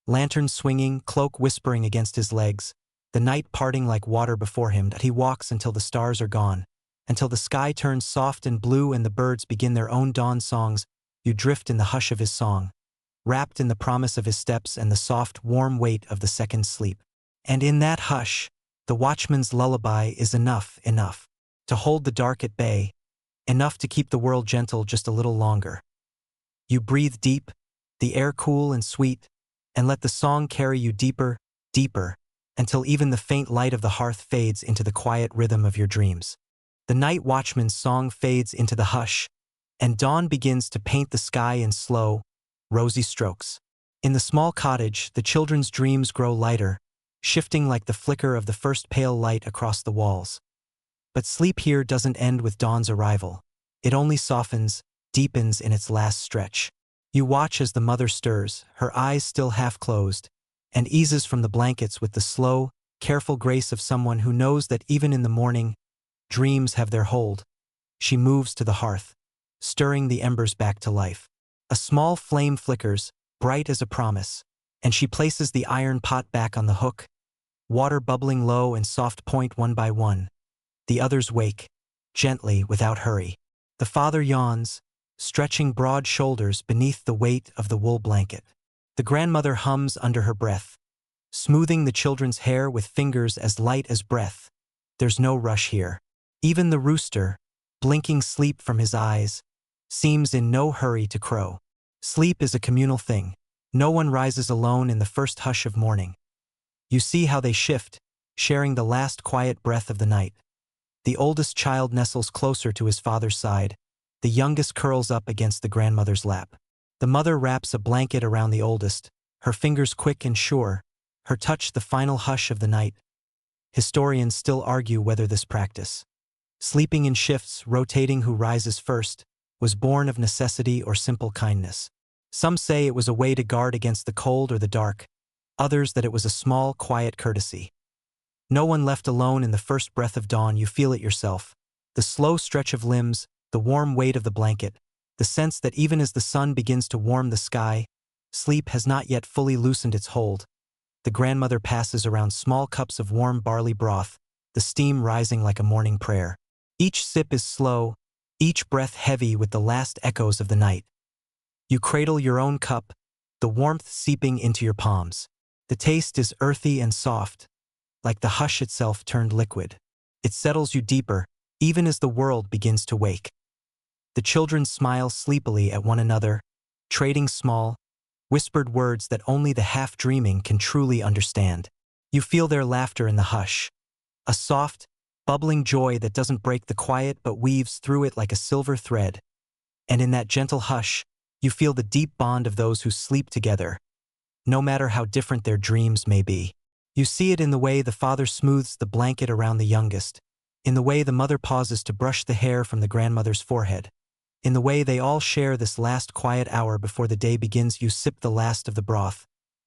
lantern swinging, cloak whispering against his legs, the night parting like water before him, that he walks until the stars are gone, until the sky turns soft and blue and the birds begin their own dawn songs. You drift in the hush of his song, wrapped in the promise of his steps and the soft, warm weight of the second sleep. And in that hush, the watchman's lullaby is enough to hold the dark at bay, enough to keep the world gentle just a little longer. You breathe deep, the air cool and sweet, and let the song carry you deeper, deeper, until even the faint light of the hearth fades into the quiet rhythm of your dreams. The night watchman's song fades into the hush, and dawn begins to paint the sky in slow, rosy strokes. In the small cottage, the children's dreams grow lighter, shifting like the flicker of the first pale light across the walls. But sleep here doesn't end with dawn's arrival. It only softens, deepens in its last stretch. You watch as the mother stirs, her eyes still half closed, and eases from the blankets with the slow, careful grace of someone who knows that even in the morning, dreams have their hold. She moves to the hearth, stirring the embers back to life. A small flame flickers, bright as a promise, and she places the iron pot back on the hook, water bubbling low and soft point one by one. The others wake, gently, without hurry. The father yawns, stretching broad shoulders beneath the weight of the wool blanket. The grandmother hums under her breath, smoothing the children's hair with fingers as light as breath. There's no rush here. Even the rooster, blinking sleep from his eyes, seems in no hurry to crow. Sleep is a communal thing. No one rises alone in the first hush of morning. You see how they shift, sharing the last quiet breath of the night. The oldest child nestles closer to his father's side. The youngest curls up against the grandmother's lap. The mother wraps a blanket around the oldest, her fingers quick and sure, her touch the final hush of the night. Historians still argue whether this practice, sleeping in shifts, rotating who rises first, was born of necessity or simple kindness. Some say it was a way to guard against the cold or the dark, others that it was a small, quiet courtesy. No one left alone in the first breath of dawn. You feel it yourself, the slow stretch of limbs, the warm weight of the blanket, the sense that even as the sun begins to warm the sky, sleep has not yet fully loosened its hold. The grandmother passes around small cups of warm barley broth, the steam rising like a morning prayer. Each sip is slow, each breath heavy with the last echoes of the night. You cradle your own cup, the warmth seeping into your palms. The taste is earthy and soft, like the hush itself turned liquid. It settles you deeper, even as the world begins to wake. The children smile sleepily at one another, trading small, whispered words that only the half-dreaming can truly understand. You feel their laughter in the hush, a soft, bubbling joy that doesn't break the quiet but weaves through it like a silver thread. And in that gentle hush, you feel the deep bond of those who sleep together, no matter how different their dreams may be. You see it in the way the father smooths the blanket around the youngest, in the way the mother pauses to brush the hair from the grandmother's forehead, in the way they all share this last quiet hour before the day begins. You sip the last of the broth,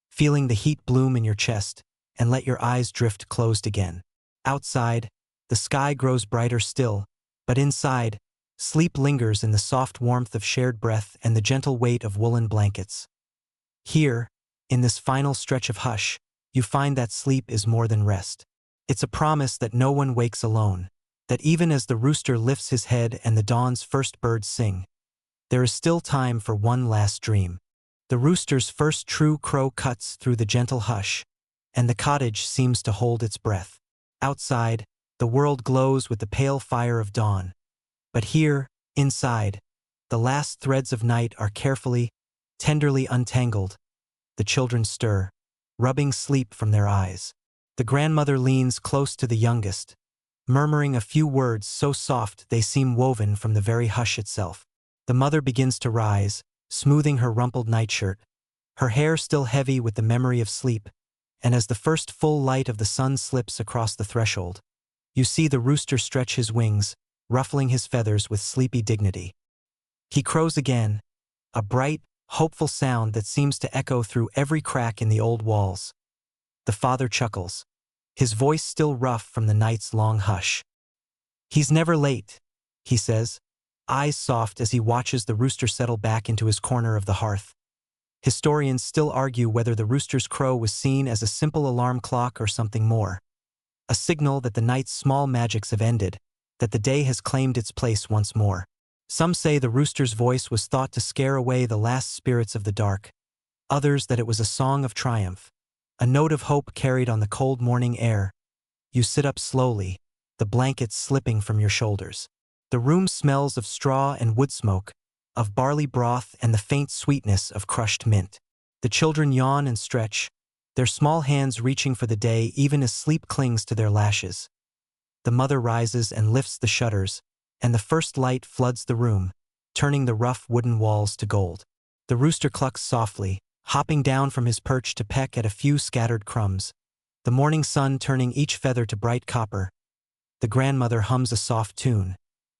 feeling the heat bloom in your chest, and let your eyes drift closed again. Outside, the sky grows brighter still, but inside, Sleep lingers in the soft warmth of shared breath and the gentle weight of woolen blankets. Here, in this final stretch of hush, you find that sleep is more than rest. It's a promise that no one wakes alone, that even as the rooster lifts his head and the dawn's first birds sing, there is still time for one last dream. The rooster's first true crow cuts through the gentle hush, and the cottage seems to hold its breath. Outside, the world glows with the pale fire of dawn. But here, inside, the last threads of night are carefully, tenderly untangled. The children stir, rubbing sleep from their eyes. The grandmother leans close to the youngest, murmuring a few words so soft they seem woven from the very hush itself. The mother begins to rise, smoothing her rumpled nightshirt, her hair still heavy with the memory of sleep, and as the first full light of the sun slips across the threshold, you see the rooster stretch his wings, ruffling his feathers with sleepy dignity. He crows again, a bright, hopeful sound that seems to echo through every crack in the old walls. The father chuckles, his voice still rough from the night's long hush. "He's never late," he says, eyes soft as he watches the rooster settle back into his corner of the hearth. Historians still argue whether the rooster's crow was seen as a simple alarm clock or something more, a signal that the night's small magics have ended, that the day has claimed its place once more. Some say the rooster's voice was thought to scare away the last spirits of the dark, others that it was a song of triumph, a note of hope carried on the cold morning air. You sit up slowly, the blankets slipping from your shoulders. The room smells of straw and wood smoke, of barley broth and the faint sweetness of crushed mint. The children yawn and stretch, their small hands reaching for the day even as sleep clings to their lashes. The mother rises and lifts the shutters, and the first light floods the room, turning the rough wooden walls to gold. The rooster clucks softly, hopping down from his perch to peck at a few scattered crumbs, the morning sun turning each feather to bright copper. The grandmother hums a soft tune,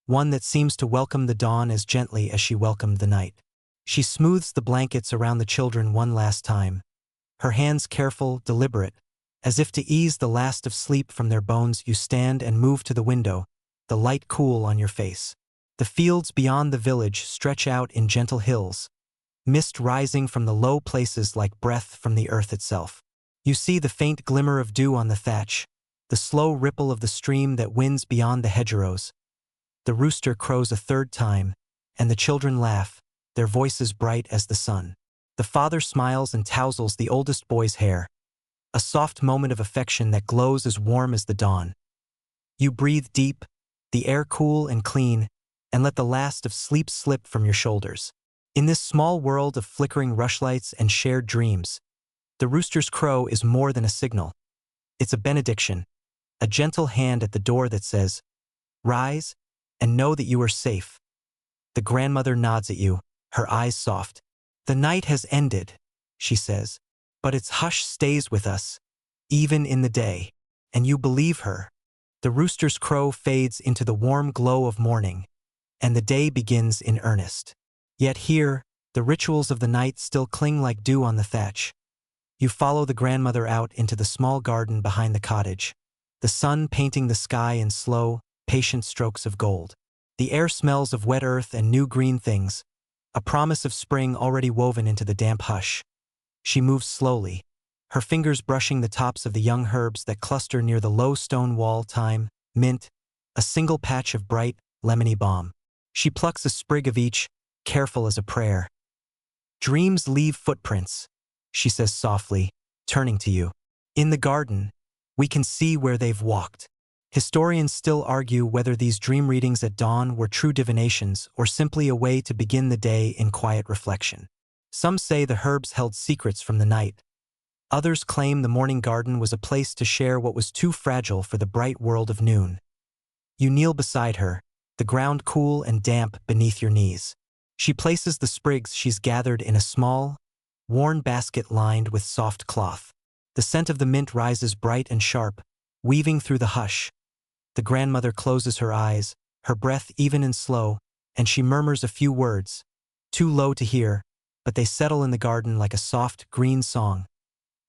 one that seems to welcome the dawn as gently as she welcomed the night. She smooths the blankets around the children one last time, her hands careful, deliberate, as if to ease the last of sleep from their bones. You stand and move to the window, the light cool on your face. The fields beyond the village stretch out in gentle hills, mist rising from the low places like breath from the earth itself. You see the faint glimmer of dew on the thatch, the slow ripple of the stream that winds beyond the hedgerows. The rooster crows a third time, and the children laugh, their voices bright as the sun. The father smiles and touzles the oldest boy's hair, a soft moment of affection that glows as warm as the dawn. You breathe deep, the air cool and clean, and let the last of sleep slip from your shoulders. In this small world of flickering rushlights and shared dreams, the rooster's crow is more than a signal. It's a benediction, a gentle hand at the door that says, "Rise, and know that you are safe." The grandmother nods at you, her eyes soft. "The night has ended," she says, "but its hush stays with us, even in the day." And you believe her. The rooster's crow fades into the warm glow of morning, and the day begins in earnest. Yet here, the rituals of the night still cling like dew on the thatch. You follow the grandmother out into the small garden behind the cottage, the sun painting the sky in slow, patient strokes of gold. The air smells of wet earth and new green things, a promise of spring already woven into the damp hush. She moves slowly, her fingers brushing the tops of the young herbs that cluster near the low stone wall: thyme, mint, a single patch of bright, lemony balm. She plucks a sprig of each, careful as a prayer. "Dreams leave footprints," she says softly, turning to you. "In the garden, we can see where they've walked." Historians still argue whether these dream readings at dawn were true divinations or simply a way to begin the day in quiet reflection. Some say the herbs held secrets from the night. Others claim the morning garden was a place to share what was too fragile for the bright world of noon. You kneel beside her, the ground cool and damp beneath your knees. She places the sprigs she's gathered in a small, worn basket lined with soft cloth. The scent of the mint rises bright and sharp, weaving through the hush. The grandmother closes her eyes, her breath even and slow, and she murmurs a few words, too low to hear, but they settle in the garden like a soft, green song.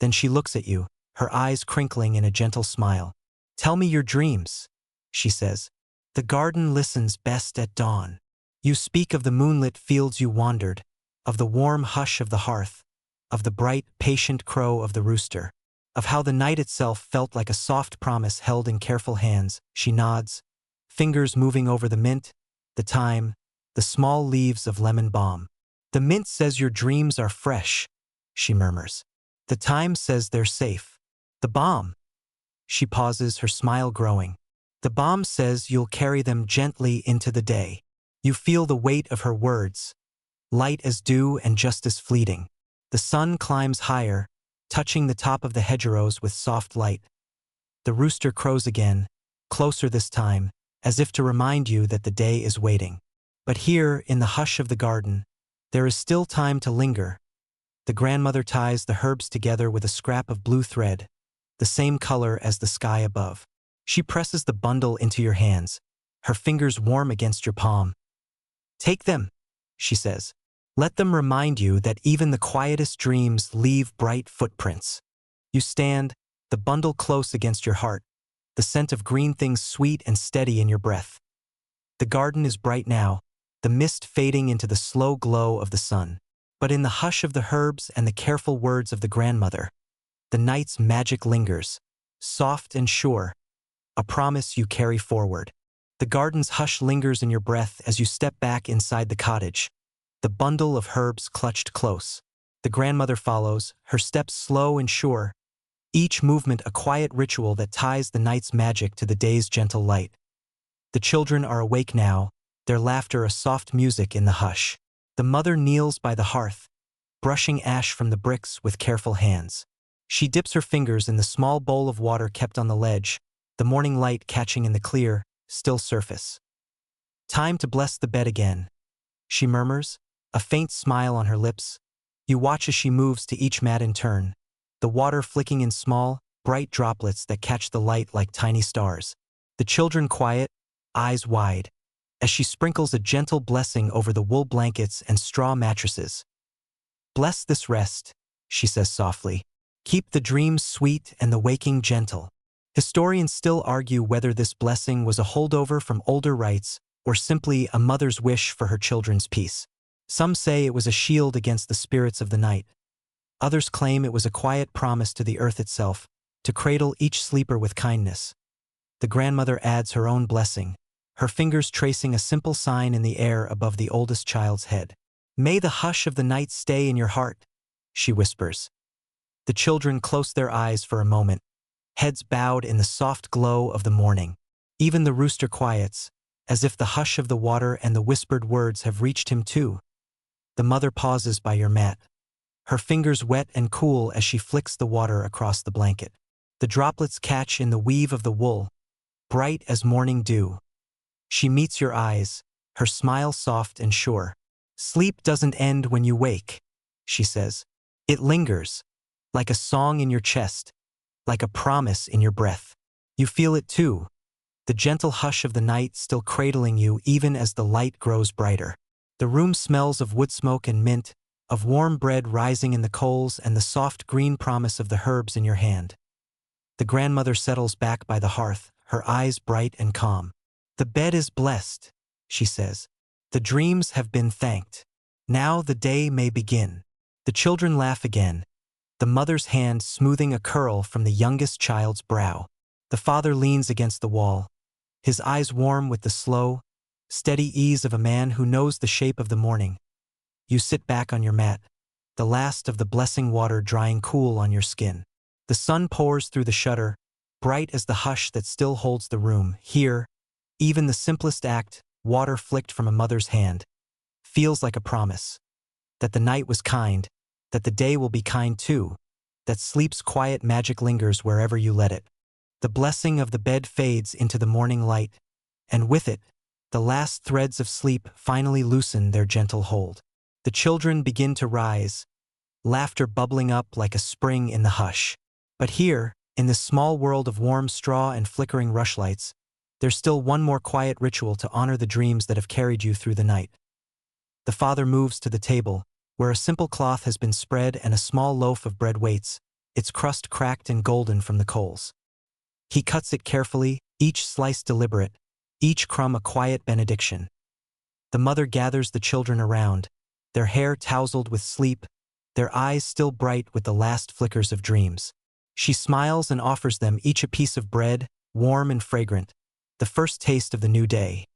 Then she looks at you, her eyes crinkling in a gentle smile. "Tell me your dreams," she says. "The garden listens best at dawn." You speak of the moonlit fields you wandered, of the warm hush of the hearth, of the bright, patient crow of the rooster, of how the night itself felt like a soft promise held in careful hands. She nods, fingers moving over the mint, the thyme, the small leaves of lemon balm. The mint says your dreams are fresh, she murmurs. The thyme says they're safe. The balm. She pauses, her smile growing. The balm says you'll carry them gently into the day. You feel the weight of her words, light as dew and just as fleeting. The sun climbs higher, touching the top of the hedgerows with soft light. The rooster crows again, closer this time, as if to remind you that the day is waiting. But here, in the hush of the garden, there is still time to linger. The grandmother ties the herbs together with a scrap of blue thread, the same color as the sky above. She presses the bundle into your hands, her fingers warm against your palm. Take them, she says. Let them remind you that even the quietest dreams leave bright footprints. You stand, the bundle close against your heart, the scent of green things sweet and steady in your breath. The garden is bright now, the mist fading into the slow glow of the sun. But in the hush of the herbs and the careful words of the grandmother, the night's magic lingers, soft and sure, a promise you carry forward. The garden's hush lingers in your breath as you step back inside the cottage, the bundle of herbs clutched close. The grandmother follows, her steps slow and sure, each movement a quiet ritual that ties the night's magic to the day's gentle light. The children are awake now, their laughter a soft music in the hush. The mother kneels by the hearth, brushing ash from the bricks with careful hands. She dips her fingers in the small bowl of water kept on the ledge, the morning light catching in the clear, still surface. Time to bless the bed again, she murmurs, a faint smile on her lips. You watch as she moves to each mat in turn, the water flicking in small, bright droplets that catch the light like tiny stars. The children quiet, eyes wide, as she sprinkles a gentle blessing over the wool blankets and straw mattresses. Bless this rest, she says softly. Keep the dreams sweet and the waking gentle. Historians still argue whether this blessing was a holdover from older rites or simply a mother's wish for her children's peace. Some say it was a shield against the spirits of the night. Others claim it was a quiet promise to the earth itself, to cradle each sleeper with kindness. The grandmother adds her own blessing, her fingers tracing a simple sign in the air above the oldest child's head. May the hush of the night stay in your heart, she whispers. The children close their eyes for a moment, heads bowed in the soft glow of the morning. Even the rooster quiets, as if the hush of the water and the whispered words have reached him too. The mother pauses by your mat, her fingers wet and cool as she flicks the water across the blanket. The droplets catch in the weave of the wool, bright as morning dew. She meets your eyes, her smile soft and sure. Sleep doesn't end when you wake, she says. It lingers, like a song in your chest, like a promise in your breath. You feel it too, the gentle hush of the night still cradling you even as the light grows brighter. The room smells of wood smoke and mint, of warm bread rising in the coals and the soft green promise of the herbs in your hand. The grandmother settles back by the hearth, her eyes bright and calm. The bed is blessed, she says. The dreams have been thanked. Now the day may begin. The children laugh again, the mother's hand smoothing a curl from the youngest child's brow. The father leans against the wall, his eyes warm with the slow, steady ease of a man who knows the shape of the morning. You sit back on your mat, the last of the blessing water drying cool on your skin. The sun pours through the shutter, bright as the hush that still holds the room. Here, even the simplest act, water flicked from a mother's hand, feels like a promise. That the night was kind, that the day will be kind too, that sleep's quiet magic lingers wherever you let it. The blessing of the bed fades into the morning light, and with it, the last threads of sleep finally loosen their gentle hold. The children begin to rise, laughter bubbling up like a spring in the hush. But here, in this small world of warm straw and flickering rushlights, there's still one more quiet ritual to honor the dreams that have carried you through the night. The father moves to the table, where a simple cloth has been spread and a small loaf of bread waits, its crust cracked and golden from the coals. He cuts it carefully, each slice deliberate, each crumb a quiet benediction. The mother gathers the children around, their hair tousled with sleep, their eyes still bright with the last flickers of dreams. She smiles and offers them each a piece of bread, warm and fragrant, the first taste of the new day.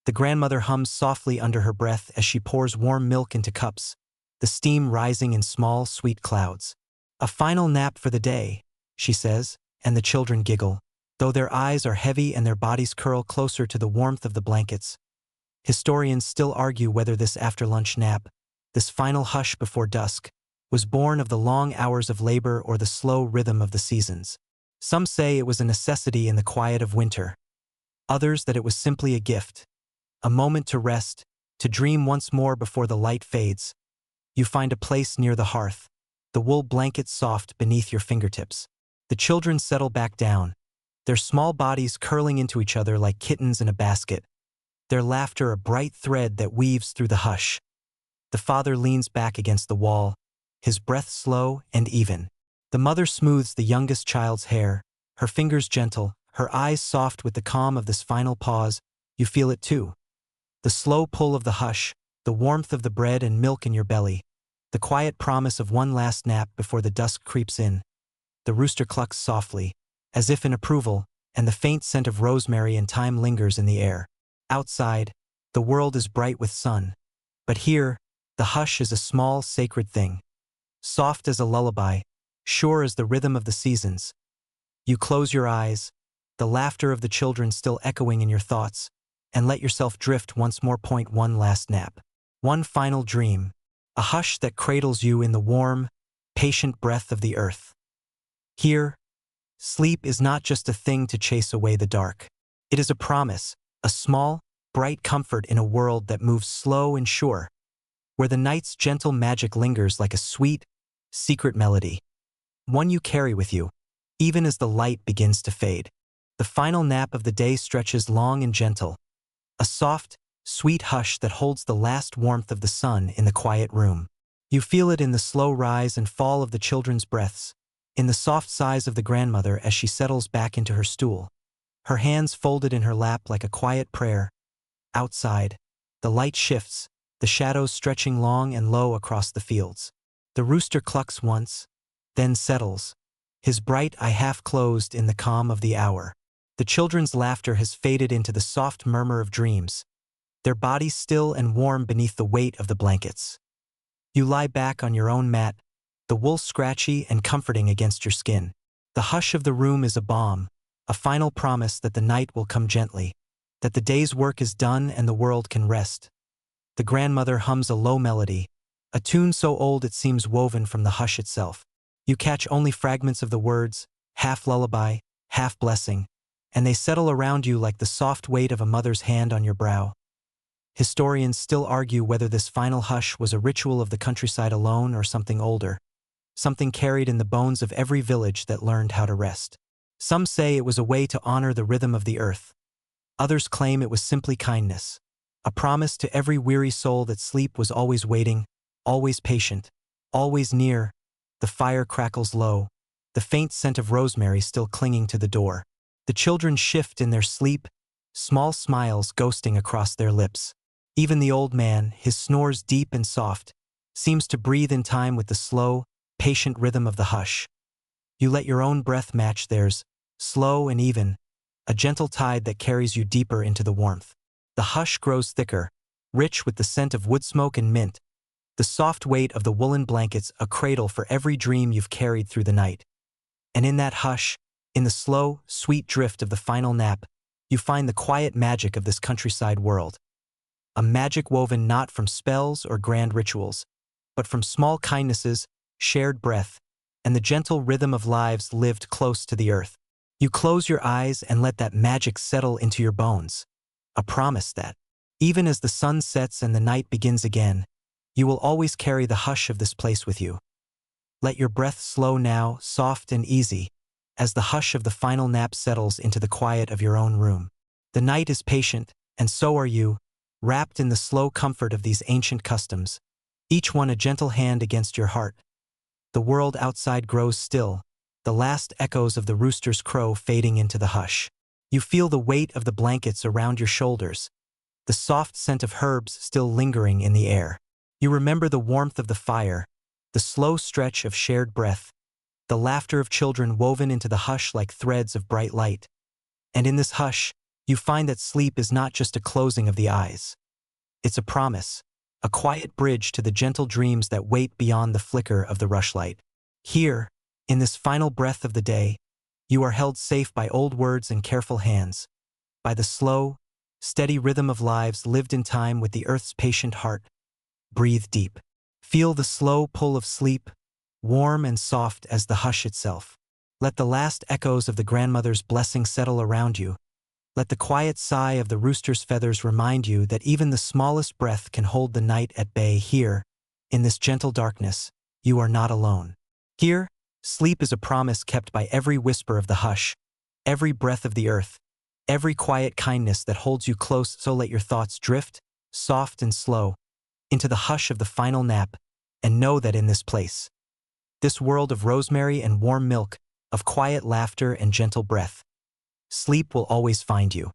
The grandmother hums softly under her breath as she pours warm milk into cups, the steam rising in small, sweet clouds. "A final nap for the day," she says, and the children giggle, though their eyes are heavy and their bodies curl closer to the warmth of the blankets. Historians still argue whether this after-lunch nap, this final hush before dusk, was born of the long hours of labor or the slow rhythm of the seasons. Some say it was a necessity in the quiet of winter. Others that it was simply a gift, a moment to rest, to dream once more before the light fades. You find a place near the hearth, the wool blanket soft beneath your fingertips. The children settle back down, their small bodies curling into each other like kittens in a basket, their laughter a bright thread that weaves through the hush. The father leans back against the wall, his breath slow and even. The mother smooths the youngest child's hair, her fingers gentle, her eyes soft with the calm of this final pause. You feel it too. The slow pull of the hush, the warmth of the bread and milk in your belly, the quiet promise of one last nap before the dusk creeps in. The rooster clucks softly, as if in approval, and the faint scent of rosemary and thyme lingers in the air. Outside, the world is bright with sun. But here, the hush is a small, sacred thing. Soft as a lullaby, sure as the rhythm of the seasons. You close your eyes, the laughter of the children still echoing in your thoughts, and let yourself drift once more. One last nap. One final dream. A hush that cradles you in the warm, patient breath of the earth. Here, sleep is not just a thing to chase away the dark. It is a promise, a small, bright comfort in a world that moves slow and sure, where the night's gentle magic lingers like a sweet, secret melody. One you carry with you, even as the light begins to fade. The final nap of the day stretches long and gentle, a soft, sweet hush that holds the last warmth of the sun in the quiet room. You feel it in the slow rise and fall of the children's breaths, in the soft sighs of the grandmother as she settles back into her stool, her hands folded in her lap like a quiet prayer. Outside, the light shifts, the shadows stretching long and low across the fields. The rooster clucks once, then settles, his bright eye half closed in the calm of the hour. The children's laughter has faded into the soft murmur of dreams, their bodies still and warm beneath the weight of the blankets. You lie back on your own mat, the wool scratchy and comforting against your skin. The hush of the room is a balm, a final promise that the night will come gently, that the day's work is done and the world can rest. The grandmother hums a low melody, a tune so old it seems woven from the hush itself. You catch only fragments of the words, half lullaby, half blessing, and they settle around you like the soft weight of a mother's hand on your brow. Historians still argue whether this final hush was a ritual of the countryside alone or something older, something carried in the bones of every village that learned how to rest. Some say it was a way to honor the rhythm of the earth. Others claim it was simply kindness, a promise to every weary soul that sleep was always waiting, always patient, always near. The fire crackles low, the faint scent of rosemary still clinging to the door. The children shift in their sleep, small smiles ghosting across their lips. Even the old man, his snores deep and soft, seems to breathe in time with the slow, patient rhythm of the hush. You let your own breath match theirs, slow and even, a gentle tide that carries you deeper into the warmth. The hush grows thicker, rich with the scent of wood smoke and mint, the soft weight of the woolen blankets a cradle for every dream you've carried through the night. And in that hush, in the slow, sweet drift of the final nap, you find the quiet magic of this countryside world. A magic woven not from spells or grand rituals, but from small kindnesses, shared breath, and the gentle rhythm of lives lived close to the earth. You close your eyes and let that magic settle into your bones. A promise that, even as the sun sets and the night begins again, you will always carry the hush of this place with you. Let your breath slow now, soft and easy, as the hush of the final nap settles into the quiet of your own room. The night is patient, and so are you, wrapped in the slow comfort of these ancient customs, each one a gentle hand against your heart. The world outside grows still, the last echoes of the rooster's crow fading into the hush. You feel the weight of the blankets around your shoulders, the soft scent of herbs still lingering in the air. You remember the warmth of the fire, the slow stretch of shared breath, the laughter of children woven into the hush like threads of bright light. And in this hush, you find that sleep is not just a closing of the eyes. It's a promise, a quiet bridge to the gentle dreams that wait beyond the flicker of the rushlight. Here, in this final breath of the day, you are held safe by old words and careful hands, by the slow, steady rhythm of lives lived in time with the earth's patient heart. Breathe deep. Feel the slow pull of sleep, warm and soft as the hush itself. Let the last echoes of the grandmother's blessing settle around you. Let the quiet sigh of the rooster's feathers remind you that even the smallest breath can hold the night at bay. Here, in this gentle darkness, you are not alone. Here, sleep is a promise kept by every whisper of the hush, every breath of the earth, every quiet kindness that holds you close. So let your thoughts drift, soft and slow, into the hush of the final nap, and know that in this place, this world of rosemary and warm milk, of quiet laughter and gentle breath, sleep will always find you.